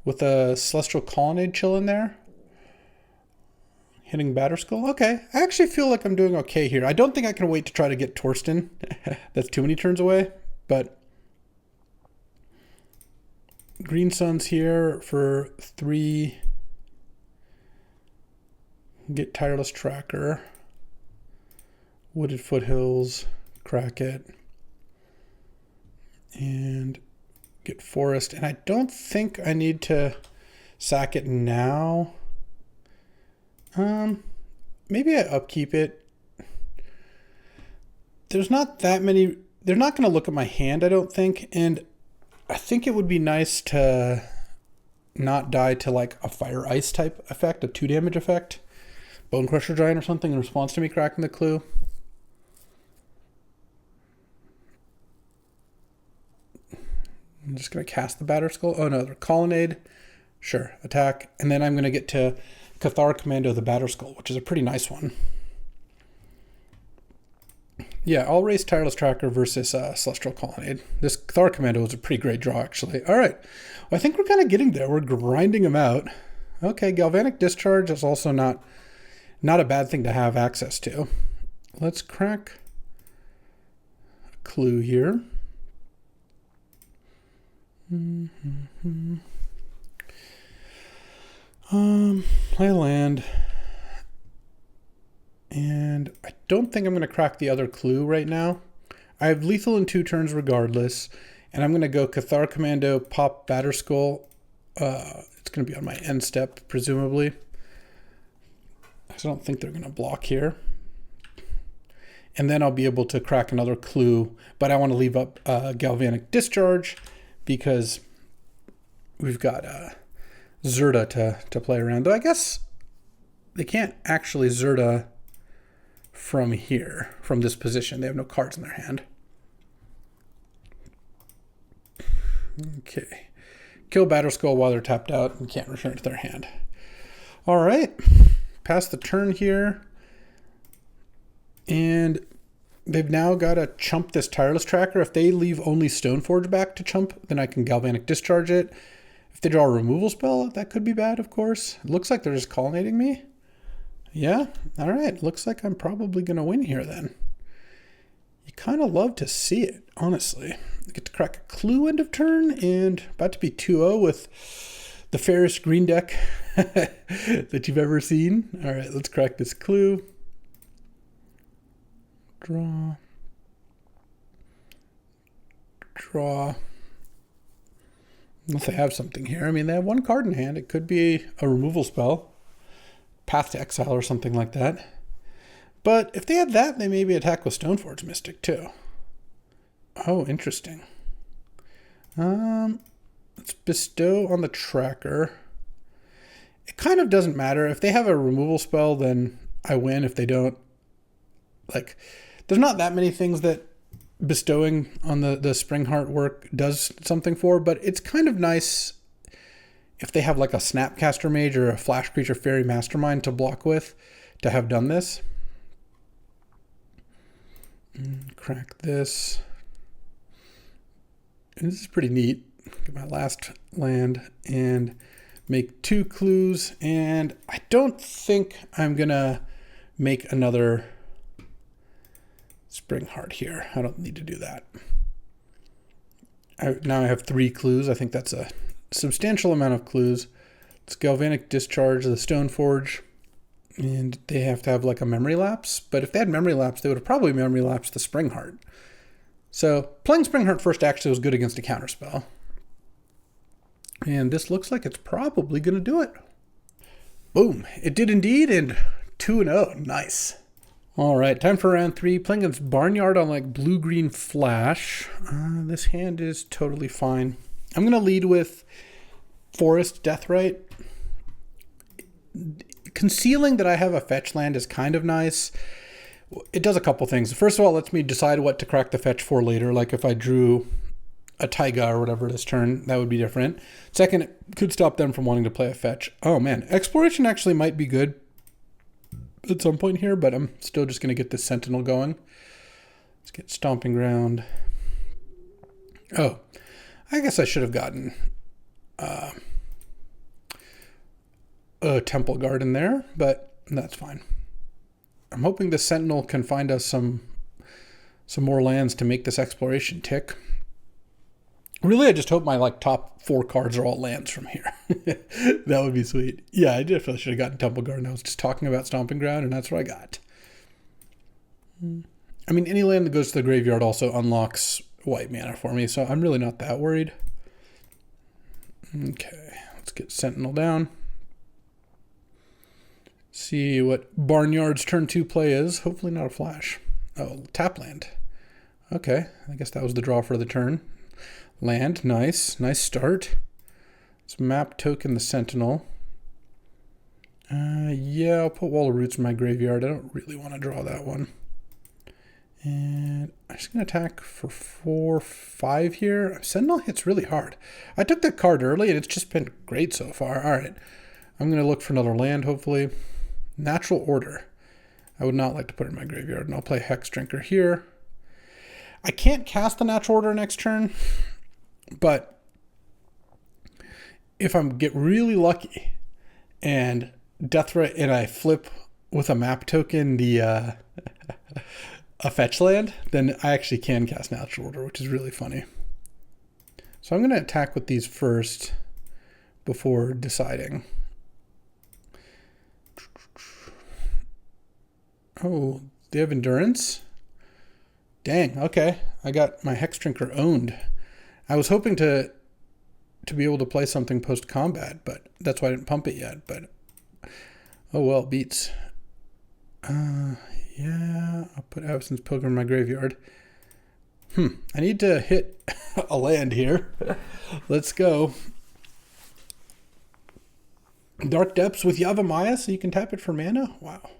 With a Celestial Colonnade chill in there. hitting Batterskull. Okay, I actually feel like I'm doing okay here. I don't think I can wait to try to get Torsten. That's too many turns away, but Green Sun's here for 3. Get Tireless Tracker. Wooded Foothills, crack it. And get Forest. And I don't think I need to sack it now. Maybe I upkeep it. There's not that many. They're not going to look at my hand, I don't think. And I think it would be nice to not die to like a Fire Ice type effect, a 2 damage effect. Bone Crusher Giant or something in response to me cracking the clue. I'm just going to cast the Batterskull. Oh no, they're Colonnade. Sure, attack. And then I'm going to get to Cathar Commando the Batterskull, which is a pretty nice one. Yeah, I'll race Tireless Tracker versus Celestial Colonnade. This Cathar Commando is a pretty great draw, actually. All right. Well, I think we're kind of getting there. We're grinding them out. Okay, Galvanic Discharge is also not a bad thing to have access to. Let's crack a clue here. Play a land. And I don't think I'm going to crack the other clue right now. I have lethal in 2 turns regardless. And I'm going to go Cathar Commando, pop Batterskull. It's going to be on my end step, presumably. I don't think they're going to block here. And then I'll be able to crack another clue. But I want to leave up Galvanic Discharge because we've got Zerda to play around. Though I guess they can't actually Zerda from here, from this position. They have no cards in their hand. Okay. Kill Batterskull while they're tapped out and can't return it to their hand. All right. Pass the turn here. And they've now got to chump this Tireless Tracker. If they leave only Stoneforge back to chump, then I can Galvanic Discharge it. If they draw a removal spell, that could be bad, of course. It looks like they're just colonnading me. Yeah, all right. Looks like I'm probably going to win here then. You kind of love to see it, honestly. I get to crack a clue end of turn and about to be 2-0 with the fairest green deck that you've ever seen. All right, let's crack this clue. Draw. Unless they have something here. I mean, they have 1 card in hand. It could be a removal spell. Path to Exile or something like that. But if they had that, they maybe attack with Stoneforge Mystic too. Oh, interesting. Let's bestow on the tracker. It kind of doesn't matter. If they have a removal spell, then I win. If they don't, like, there's not that many things that bestowing on the Spring Heart work does something for, but it's kind of nice if they have like a Snapcaster Mage or a Flash Creature Fairy Mastermind to block with, to have done this. Crack this. And this is pretty neat. Get my last land and make 2 clues. And I don't think I'm going to make another Spring Heart here. I don't need to do that. Now I have 3 clues. I think that's a substantial amount of clues. Let's Galvanic Discharge the Stoneforge. And they have to have like a memory lapse. But if they had memory lapse, they would have probably memory lapsed the Spring Heart. So playing Spring Heart first actually was good against a counterspell. And this looks like it's probably going to do it. Boom. It did indeed. And 2-0. Nice. All right. Time for round 3. Playing against Barnyard on like blue-green flash. This hand is totally fine. I'm going to lead with Forest Deathrite. Concealing that I have a fetch land is kind of nice. It does a couple things. First of all, it lets me decide what to crack the fetch for later. Like if I drew a Taiga or whatever this turn, that would be different. Second, it could stop them from wanting to play a fetch. Oh man, Exploration actually might be good at some point here, but I'm still just going to get this Sentinel going. Let's get Stomping Ground. Oh, I guess I should have gotten a Temple Garden there, but That's fine. I'm hoping the Sentinel can find us some more lands to make this exploration tick. Really, I just hope my top 4 cards are all lands from here. That would be sweet. Yeah, I definitely should have gotten Temple Garden. I was just talking about Stomping Ground, and that's what I got. I mean, any land that goes to the graveyard also unlocks white mana for me, so I'm really not that worried. Okay, let's get Sentinel down. See what Barnyard's turn 2 play is. Hopefully not a flash. Oh, tap land. Okay, I guess that was the draw for the turn. Land, nice. Nice start. Let's map token the Sentinel. Yeah, I'll put Wall of Roots in my graveyard. I don't really want to draw that one. And I'm just going to attack for 4/5 here. Sentinel hits really hard. I took that card early, and it's just been great so far. All right. I'm going to look for another land, hopefully. Natural Order. I would not like to put it in my graveyard, and I'll play Hex Drinker here. I can't cast the Natural Order next turn, but if I get really lucky and and I flip with a map token a fetch land, then I actually can cast Natural Order, which is really funny. So I'm going to attack with these first before deciding. Oh, they have Endurance? Dang, okay. I got my Hex Drinker owned. I was hoping to be able to play something post-combat, but that's why I didn't pump it yet. But oh well, beats. Yeah, I'll put Absence Pilgrim in my graveyard. I need to hit a land here. Let's go. Dark Depths with Yavimaya, so you can tap it for mana? Wow.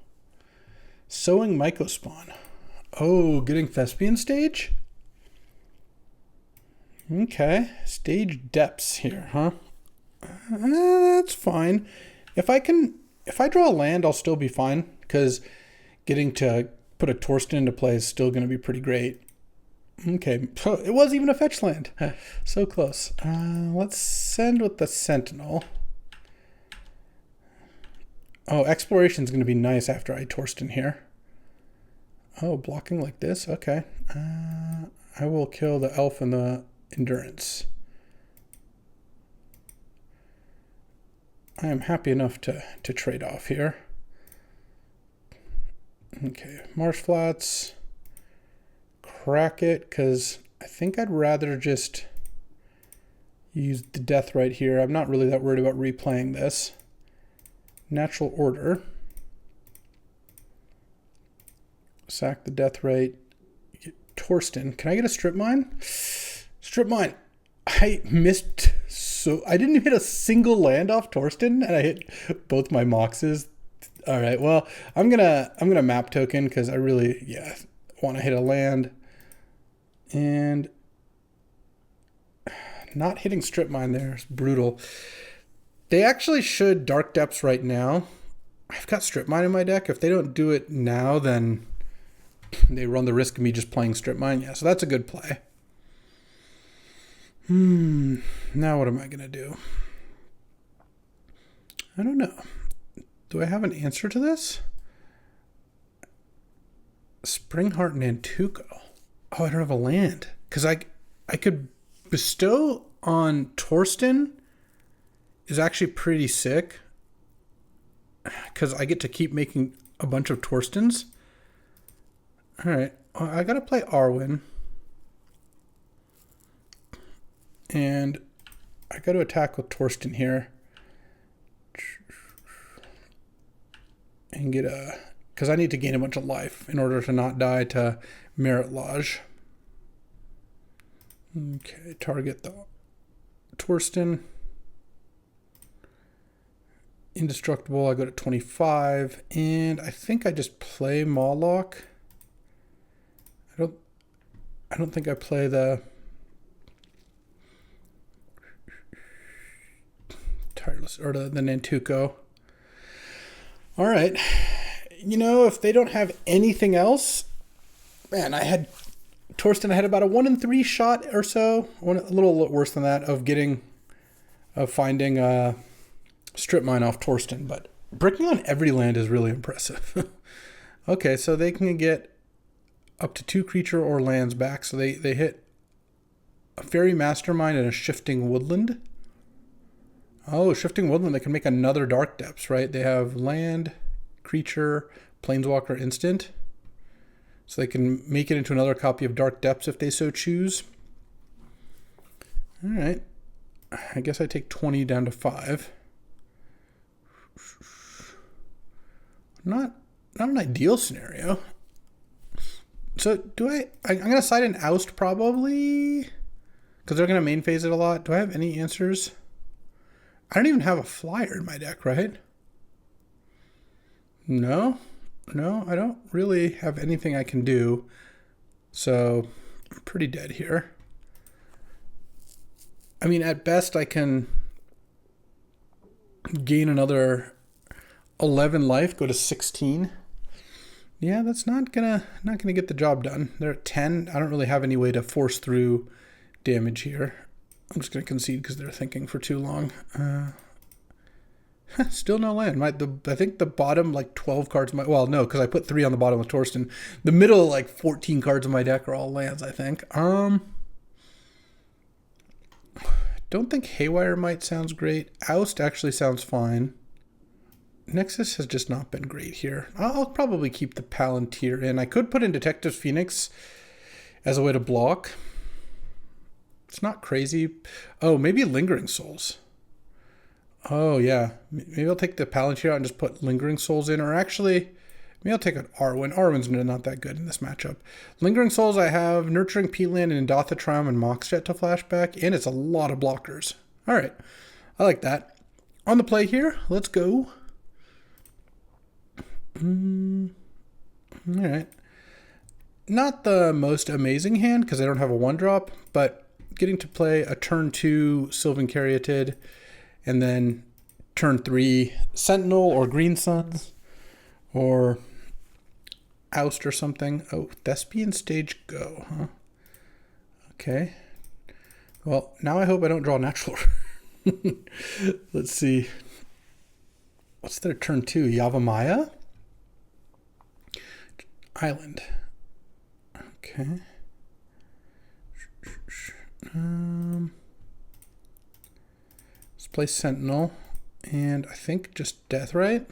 Sowing Mycospawn. Oh, getting Thespian Stage? Okay. Stage Depths here, huh? That's fine. If I draw a land, I'll still be fine, because getting to put a Torsten into play is still going to be pretty great. Okay, so it was even a fetch land. So close. Let's send with the Sentinel. Oh, Exploration is going to be nice after I Torsten here. Oh, blocking like this? Okay. I will kill the Elf and the Endurance. I am happy enough to trade off here. Okay, Marsh Flats. Crack it, because I think I'd rather just use the Death right here. I'm not really that worried about replaying this. Natural Order. Sack the Death Right. Torsten. Can I get a Strip Mine? Strip Mine. I missed I didn't hit a single land off Torsten, and I hit both my Moxes. All right, well, I'm gonna map token because I really want to hit a land, and not hitting Strip Mine there is brutal. They actually should Dark Depths right now. I've got Strip Mine in my deck. If they don't do it now, then they run the risk of me just playing Strip Mine. Yeah, so that's a good play. Now what am I gonna do? I don't know. Do I have an answer to this? Springheart Nantuko. Oh, I don't have a land. Because I could bestow on Torsten is actually pretty sick. Because I get to keep making a bunch of Torstens. Alright. I gotta play Arwen. And I gotta attack with Torsten here. And get because I need to gain a bunch of life in order to not die to Merit Lodge. Okay, target the Torsten. Indestructible, I go to 25, and I think I just play Mawlock. I don't think I play the Tireless or the Nantuko. All right. You know, if they don't have anything else, man, I had Torsten. I had about a 1 in 3 shot or so, a little worse than that, of finding a Strip Mine off Torsten. But Bricking on every land is really impressive. Okay, so they can get up to 2 creature or lands back. So they hit a Fairy Mastermind and a Shifting Woodland. Oh, Shifting Woodland, they can make another Dark Depths, right? They have land, creature, Planeswalker instant. So they can make it into another copy of Dark Depths if they so choose. All right. I guess I take 20 down to 5. Not an ideal scenario. So I'm going to side an Oust probably, because they're going to main phase it a lot. Do I have any answers? I don't even have a flyer in my deck, right? No, I don't really have anything I can do. So I'm pretty dead here. I mean, at best I can gain another 11 life, go to 16. Yeah, that's not gonna get the job done. They're at 10. I don't really have any way to force through damage here. I'm just gonna concede because they're thinking for too long. Still no land. I think the bottom like 12 cards. Well, no, because I put 3 on the bottom of Torsten. The middle like 14 cards of my deck are all lands. I think. Don't think Haywire Might sounds great. Oust actually sounds fine. Nexus has just not been great here. I'll probably keep the Palantir in. I could put in Detective Phoenix as a way to block. It's not crazy. Oh, maybe Lingering Souls. Oh, yeah. Maybe I'll take the Palantir out and just put Lingering Souls in. Or actually, maybe I'll take an Arwen. Arwen's not that good in this matchup. Lingering Souls, I have Nurturing Peatland and Indotha and Moxjet to flashback. And it's a lot of blockers. All right. I like that. On the play here, let's go. All right. Not the most amazing hand because I don't have a 1-drop, but getting to play a turn 2 Sylvan Caryatid and then turn 3 Sentinel or Green Suns or Oust or something. Oh, Thespian Stage Go, huh? Okay. Well, now I hope I don't draw natural. Let's see. What's their turn 2? Yavimaya? Island. Okay. Let's play Sentinel. And I think just Deathrite.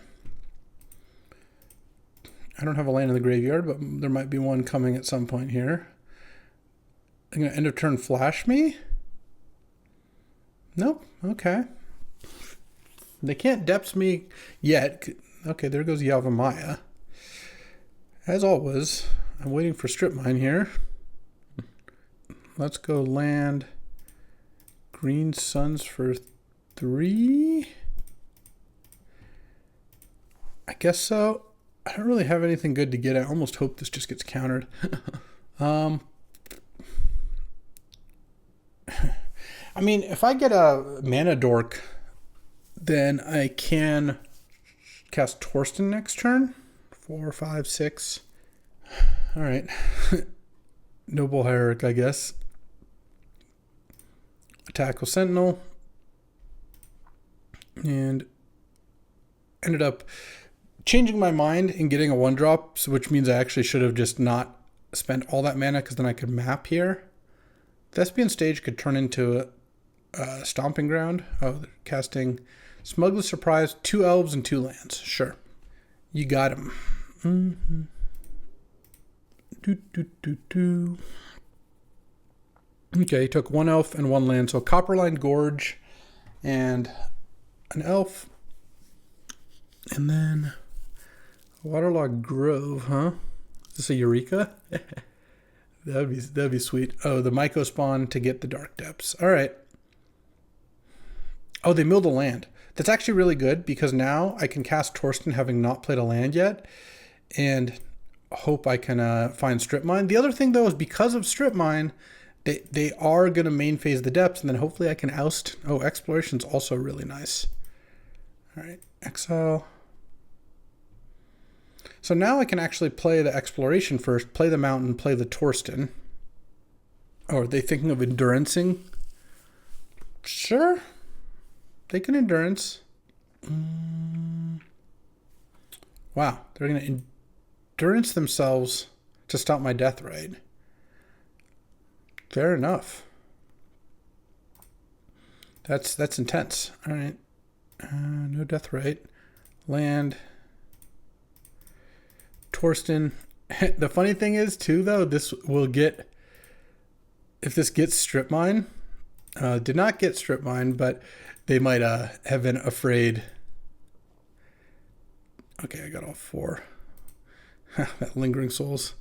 I don't have a land in the graveyard, but there might be one coming at some point here. I'm going to end of turn flash me? Nope. Okay. They can't depths me yet. Okay, there goes Yavimaya. As always, I'm waiting for Strip Mine here. Let's go land Green Suns for 3. I guess so. I don't really have anything good to get. I almost hope this just gets countered. I mean, if I get a mana dork, then I can cast Torsten next turn. 4, 5, 6. All right. Noble Hierarch, I guess. Attack with Sentinel. And ended up changing my mind and getting a 1-drop, which means I actually should have just not spent all that mana because then I could map here. Thespian Stage could turn into a Stomping Ground. Oh, they're casting Smuggler's Surprise, 2 elves and 2 lands. Sure. You got him. Mm-hmm. Okay, he took 1 elf and 1 land. So Copperline Gorge and an elf. And then Waterlogged Grove, huh? Is this a Eureka? That'd be sweet. Oh, the Myco spawn to get the Dark Depths. All right. Oh, they milled a land. That's actually really good because now I can cast Torsten having not played a land yet and hope I can find Strip Mine. The other thing, though, is because of Strip Mine, they are going to main phase the depths, and then hopefully I can oust. Oh, Exploration's also really nice. All right, exile. So now I can actually play the Exploration first, play the Mountain, play the Torsten. Oh, are they thinking of Endurancing? Sure. They can Endurance. Wow, they're going to endurance themselves to stop my death right. Fair enough. That's intense. All right. No death right. Land. Torsten. The funny thing is, too, though, this will get... If this gets strip mine... did not get strip mine, but they might have been afraid. Okay, I got all 4. That lingering souls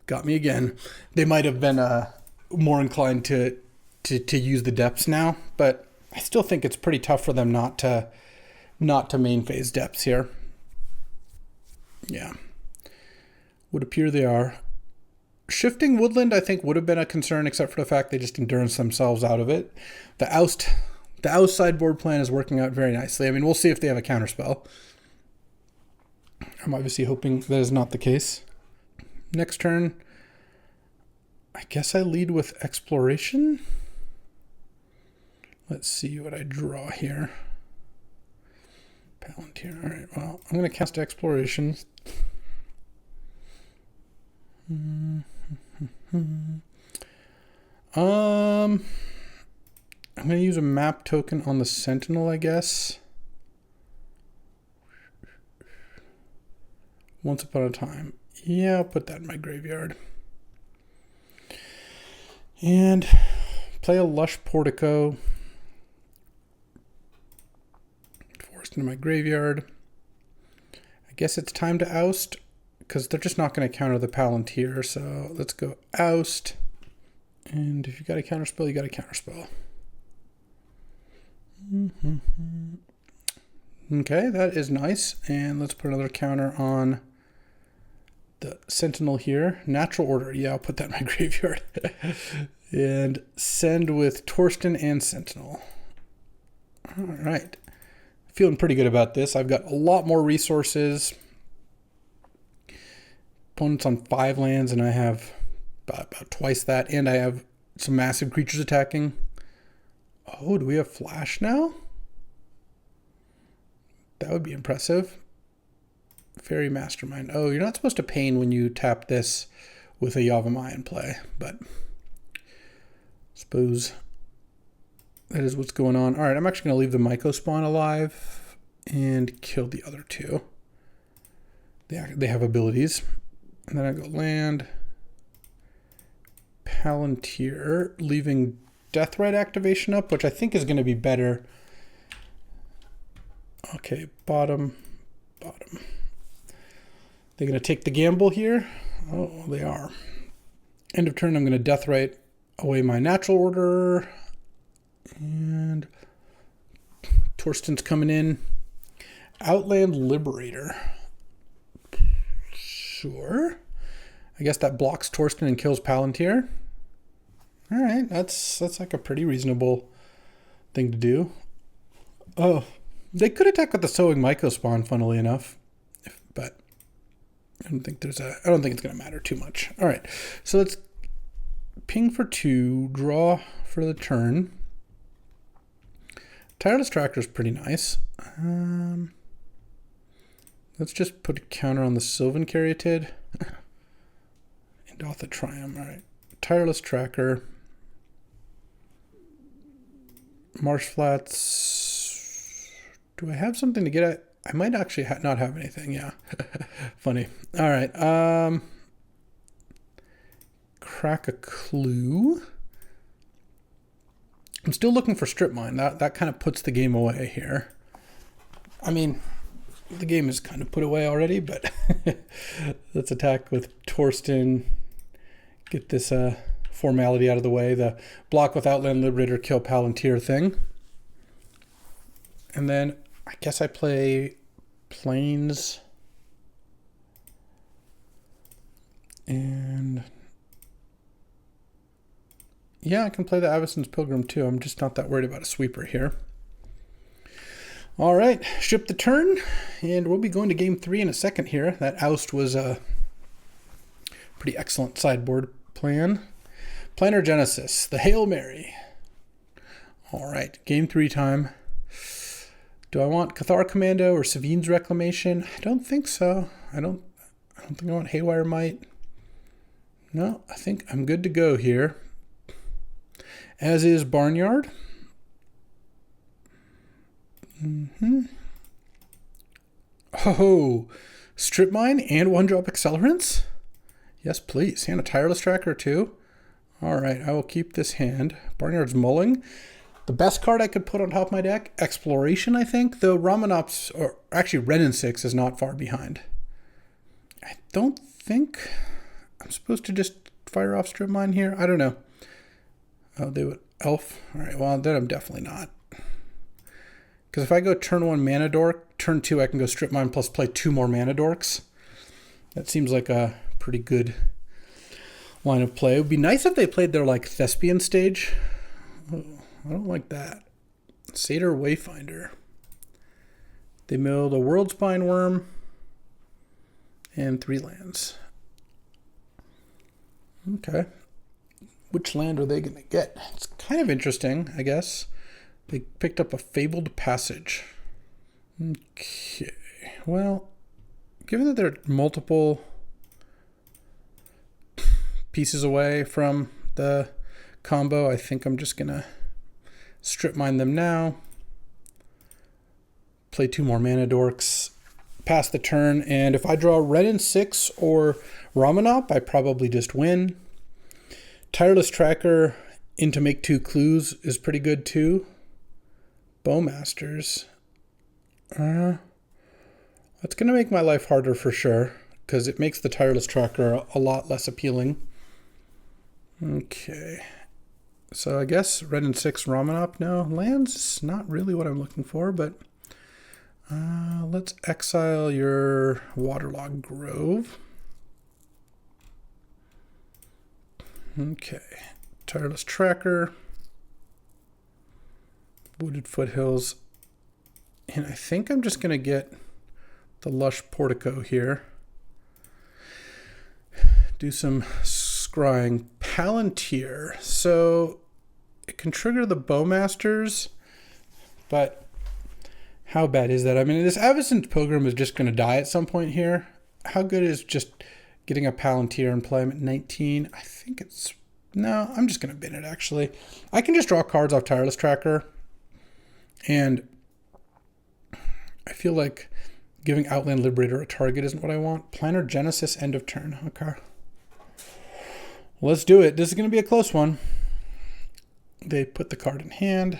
got me again. They might have been more inclined to use the depths now, but I still think it's pretty tough for them not to main phase depths here. Yeah, would appear they are. Shifting woodland, I think, would have been a concern, except for the fact they just endurance themselves out of it. The oust sideboard plan is working out very nicely. I mean, we'll see if they have a counterspell. I'm obviously hoping that is not the case. Next turn, I guess I lead with exploration. Let's see what I draw here. Palantir. All right, well, I'm going to cast exploration. I'm going to use a map token on the Sentinel, I guess. Once upon a time. Yeah, I'll put that in my graveyard. And play a Lush Portico. Forced into my graveyard. I guess it's time to oust, because they're just not going to counter the Palantir. So let's go oust. And if you got a counterspell, you got a counterspell. Okay, that is nice. And let's put another counter on the Sentinel here. Natural order. Yeah, I'll put that in my graveyard. And send with Torsten and Sentinel. All right. Feeling pretty good about this. I've got a lot more resources. Opponent's on 5 lands, and I have about twice that. And I have some massive creatures attacking. Oh, do we have flash now? That would be impressive. Fairy Mastermind. Oh, you're not supposed to pain when you tap this with a Yavimaya in play, but I suppose that is what's going on. All right, I'm actually going to leave the Myco spawn alive and kill the other 2. They have abilities. And then I go land, Palantir, leaving Deathrite activation up, which I think is going to be better. Okay, bottom. They're going to take the gamble here. Oh, they are. End of turn, I'm going to Deathrite away my natural order. And Torsten's coming in. Outland Liberator. Sure. I guess that blocks Torsten and kills Palantir. All right, that's like a pretty reasonable thing to do. Oh, they could attack with the Sowing Myco spawn, funnily enough, but I don't think it's going to matter too much. All right, so let's ping for 2, draw for the turn. Tireless Tracker is pretty nice. Let's just put a counter on the Sylvan Caryatid. And off the Triumph. All right, Tireless Tracker. Marsh Flats. Do I have something to get at? I might actually not have anything. Yeah. Funny. All right. Crack a Clue. I'm still looking for Strip Mine. That kind of puts the game away here. I mean, the game is kind of put away already, but let's attack with Torsten. Get this formality out of the way. The block with Outland Liberator, kill Palantir thing. And then I guess I play Plains. And yeah, I can play the Avacyn's Pilgrim too. I'm just not that worried about a sweeper here. All right, ship the turn, and we'll be going to game 3 in a second here. That oust was a pretty excellent sideboard plan. Planner Genesis, the Hail Mary. All right, game 3 time. Do I want Cathar Commando or Savine's Reclamation? I don't think so. I don't think I want Haywire Might. No, I think I'm good to go here. As is Barnyard. Oh, Strip Mine and 1-drop Accelerants? Yes, please. And a Tireless Tracker too. All right, I will keep this hand. Barnyard's mulling. The best card I could put on top of my deck, Exploration, I think. Though Ramanops, or actually Renin 6 is not far behind. I don't think I'm supposed to just fire off Strip Mine here. I don't know. Oh, they would Elf. All right, well, then I'm definitely not. Because if I go turn 1 Mana Dork, turn 2 I can go Strip Mine plus play 2 more Mana Dorks. That seems like a pretty good line of play. It would be nice if they played their like Thespian stage. Oh, I don't like that. Satyr Wayfinder. They milled a World Spine Worm and 3 lands. Okay. Which land are they going to get? It's kind of interesting, I guess. They picked up a Fabled Passage. Okay. Well, given that they're multiple pieces away from the combo, I think I'm just going to Strip Mine them now. Play 2 more Mana Dorks. Pass the turn. And if I draw Renin 6 or Ramanop, I probably just win. Tireless Tracker into make 2 clues is pretty good too. Bowmasters. That's going to make my life harder for sure, because it makes the Tireless Tracker a lot less appealing. Okay. So I guess Renin 6 Ramanop. No, lands is not really what I'm looking for, but let's exile your Waterlogged Grove. Okay. Tireless Tracker. Wooded Foothills. And I think I'm just going to get the Lush Portico here. Do some scrying. Palantir. So it can trigger the Bowmasters, but how bad is that? I mean, this Avacyn's Pilgrim is just going to die at some point here. How good is just getting a Palantir and play him at 19? I think it's... No, I'm just going to bin it, actually. I can just draw cards off Tireless Tracker. And I feel like giving Outland Liberator a target isn't what I want. Planner Genesis, end of turn. Okay. Let's do it. This is going to be a close one. They put the card in hand.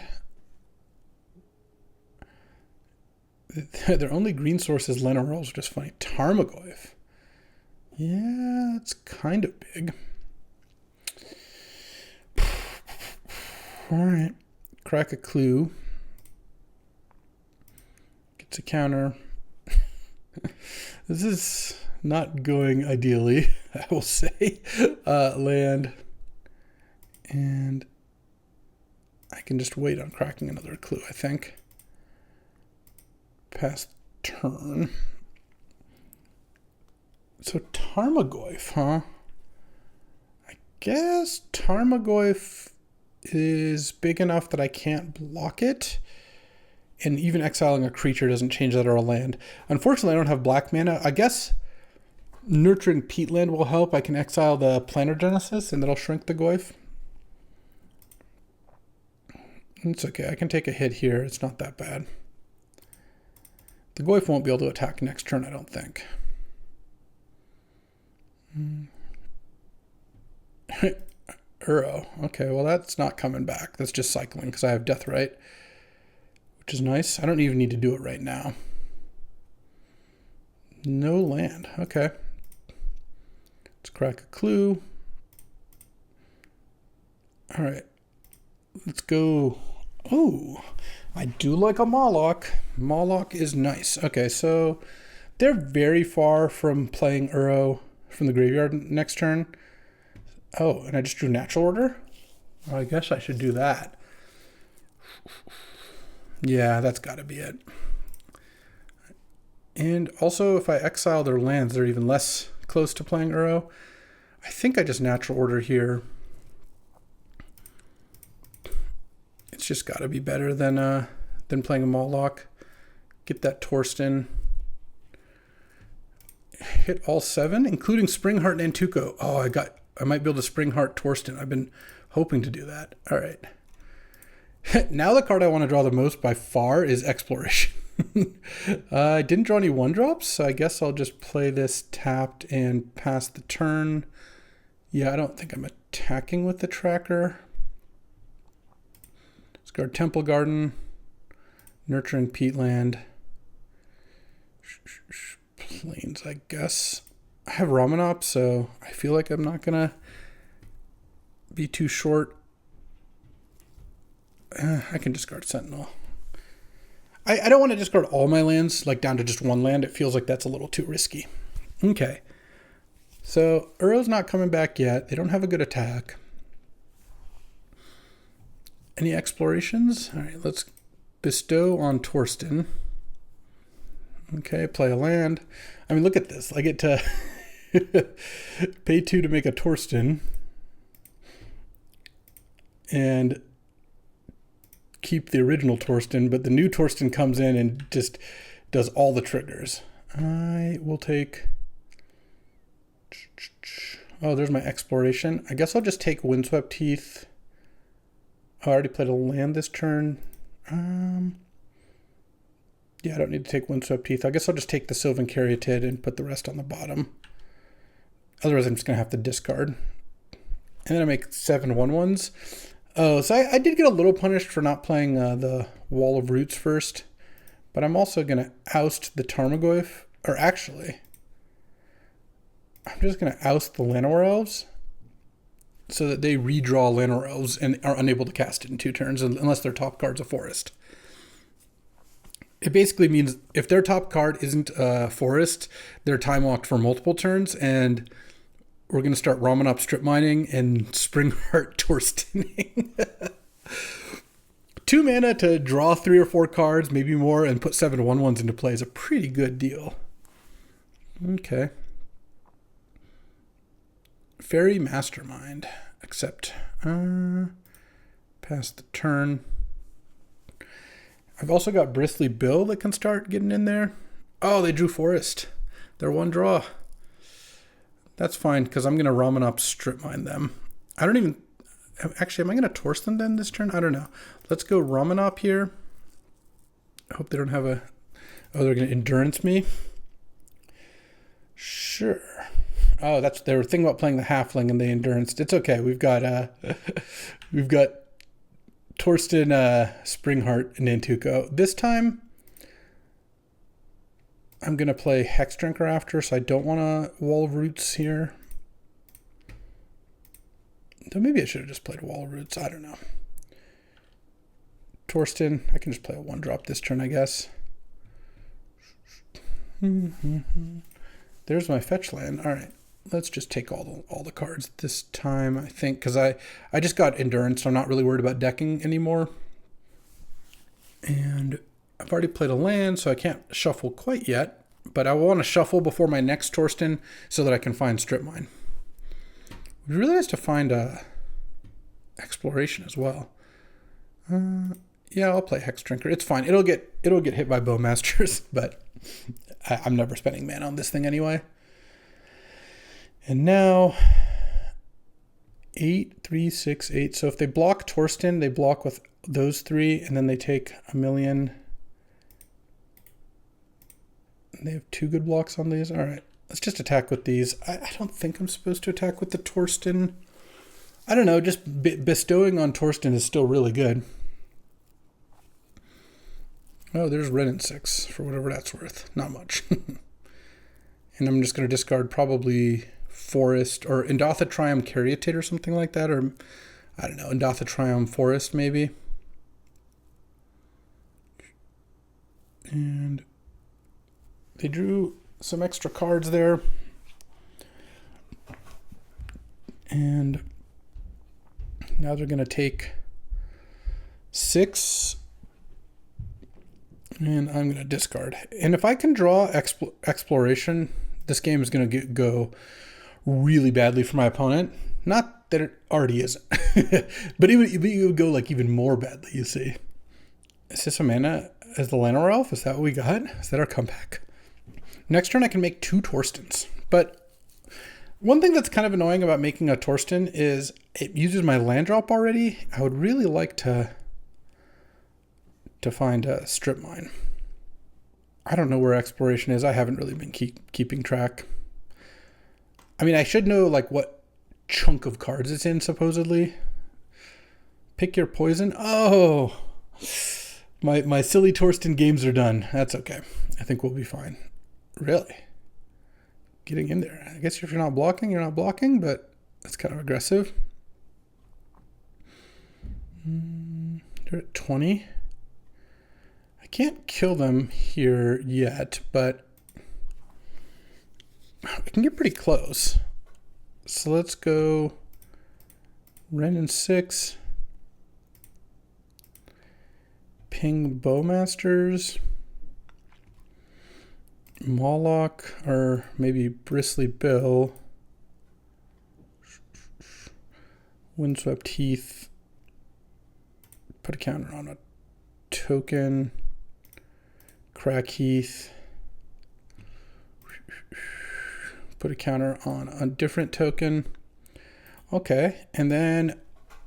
Their only green source is Lena Rolls, which is funny. Tarmogoyf. Yeah, it's kind of big. All right. Crack a clue. Gets a counter. This is not going ideally, I will say. Land. And I can just wait on cracking another clue, I think. Pass turn. So Tarmogoyf, huh? I guess Tarmogoyf is big enough that I can't block it. And even exiling a creature doesn't change that or a land. Unfortunately, I don't have black mana. I guess Nurturing Peatland will help. I can exile the Planner Genesis and that'll shrink the Goyf. It's okay. I can take a hit here. It's not that bad. The Goyf won't be able to attack next turn, I don't think. Uro. Okay, well that's not coming back. That's just cycling because I have Deathrite, which is nice. I don't even need to do it right now. No land. Okay. Let's crack a clue. All right. Let's go. Oh, I do like a Moloch. Moloch is nice. Okay, so they're very far from playing Uro from the graveyard next turn. Oh, and I just drew Natural Order? Well, I guess I should do that. Yeah, that's got to be it. And also, if I exile their lands, they're even less close to playing Uro. I think I just Natural Order here. It's just got to be better than playing a Moloch. get that Torsten. Hit all 7, including Springheart and Nantuko. Oh, I might be able to Springheart Torsten. I've been hoping to do that. All right. Now the card I want to draw the most by far is Exploration. I didn't draw any 1-drops, so I guess I'll just play this tapped and pass the turn. Yeah, I don't think I'm attacking with the tracker. Discard Temple Garden, Nurturing Peatland, Plains, I guess. I have Ramanop, so I feel like I'm not gonna be too short. I can discard Sentinel. I don't want to discard all my lands, like down to just 1 land. It feels like that's a little too risky. Okay. So Uro's not coming back yet. They don't have a good attack. Any explorations? All right, let's bestow on Torsten. Okay, play a land. I mean, look at this. I get to pay 2 to make a Torsten and keep the original Torsten, but the new Torsten comes in and just does all the triggers. I will take... Oh, there's my exploration. I guess I'll just take Windswept Heath. Oh, I already played a land this turn. Yeah, I don't need to take Windswept Heath. I guess I'll just take the Sylvan Caryatid and put the rest on the bottom. Otherwise, I'm just going to have to discard. And then I make 7 1/1s. Oh, so I did get a little punished for not playing the Wall of Roots first. But I'm also going to oust the Tarmogoyf. Or actually, I'm just going to oust the Llanowar Elves so that they redraw Llanowar Elves and are unable to cast it in 2 turns unless their top card's a forest. It basically means if their top card isn't a forest, they're time locked for multiple turns, and we're going to start Ramanop strip mining and Springheart Torstening. 2 mana to draw 3 or 4 cards, maybe more, and put 7 1/1s into play is a pretty good deal. Okay. Fairy Mastermind. Accept. Pass the turn. I've also got Bristly Bill that can start getting in there. Oh, they drew Forest. They're 1 draw. That's fine, because I'm going to Ramanop strip mine them. I don't even... Actually, am I going to Torse them then this turn? I don't know. Let's go Ramanop here. I hope they don't have a... Oh, they're going to Endurance me? Sure. Oh, that's... They were thinking about playing the Halfling and they Enduranced. It's okay. We've got... we've got Torsten, Springheart, and Nantuko. This time, I'm going to play Hexdrinker after, so I don't want a Wall of Roots here. So maybe I should have just played a Wall of Roots. I don't know. Torsten, I can just play a 1-drop this turn, I guess. There's my fetch land. All right. Let's just take all the cards this time, I think, because I just got Endurance, so I'm not really worried about decking anymore. And I've already played a land, so I can't shuffle quite yet, but I want to shuffle before my next Torsten so that I can find Strip Mine. It would be really nice to find Exploration as well. Yeah, I'll play Hexdrinker. It's fine. It'll get hit by Bowmasters, but I'm never spending mana on this thing anyway. And now 8, 3, 6, 8. So if they block Torsten, they block with those 3, and then they take 1,000,000. They have 2 good blocks on these. All right, let's just attack with these. I don't think I'm supposed to attack with the Torsten. I don't know, just bestowing on Torsten is still really good. Oh, there's Renin 6 for whatever that's worth. Not much. And I'm just going to discard probably Forest or Endothotrium Caryatid or something like that, or I don't know, Endothotrium Forest maybe. And they drew some extra cards there. And now they're going to take 6. And I'm going to discard. And if I can draw Exploration, this game is going to go really badly for my opponent. Not that it already isn't. But it would go like even more badly, you see. Is this a mana? as the Llanowar Elf. Is that what we got? Is that our comeback? Next turn I can make 2 Torstens. But one thing that's kind of annoying about making a Torsten is it uses my land drop already. I would really like to find a strip mine. I don't know where exploration is. I haven't really been keeping track. I mean, I should know like what chunk of cards it's in, supposedly. Pick your poison. Oh, my silly Torsten games are done. That's okay. I think we'll be fine. Really? Getting in there. I guess if you're not blocking, you're not blocking, but that's kind of aggressive. You're at 20. I can't kill them here yet, but I can get pretty close. So let's go Ren and 6. Ping Bowmasters. Moloch, or maybe Bristly Bill. Windswept Heath. Put a counter on a token. Crack Heath. Put a counter on a different token. Okay, and then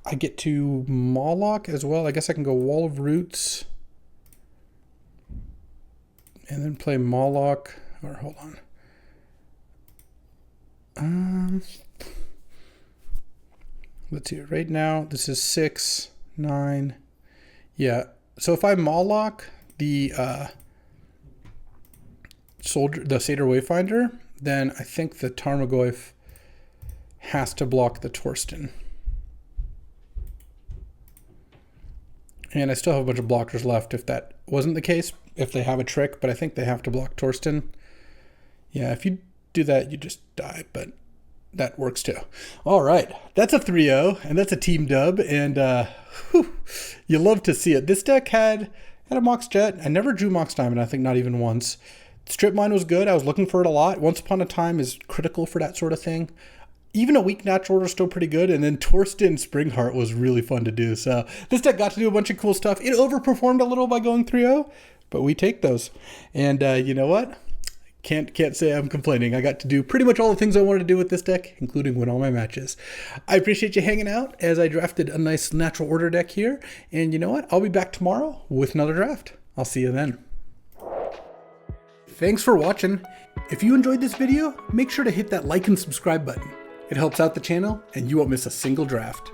I get to Moloch as well. I guess I can go Wall of Roots. And then play Moloch, or hold on. Let's see, right now, this is 6, 9. Yeah, so if I Moloch the Satyr Wayfinder, then I think the Tarmogoyf has to block the Torsten. And I still have a bunch of blockers left if that wasn't the case, if they have a trick, but I think they have to block Torsten. Yeah, if you do that, you just die, but that works too. All right, that's a 3-0, and that's a team dub, and you love to see it. This deck had a Mox Jet. I never drew Mox Diamond, I think not even once. Strip Mine was good. I was looking for it a lot. Once Upon a Time is critical for that sort of thing. Even a weak natural order is still pretty good. And then Torsten Springheart was really fun to do. So this deck got to do a bunch of cool stuff. It overperformed a little by going 3-0, but we take those. And you know what? Can't say I'm complaining. I got to do pretty much all the things I wanted to do with this deck, including win all my matches. I appreciate you hanging out as I drafted a nice natural order deck here. And you know what? I'll be back tomorrow with another draft. I'll see you then. Thanks for watching. If you enjoyed this video, make sure to hit that like and subscribe button. It helps out the channel, and you won't miss a single draft.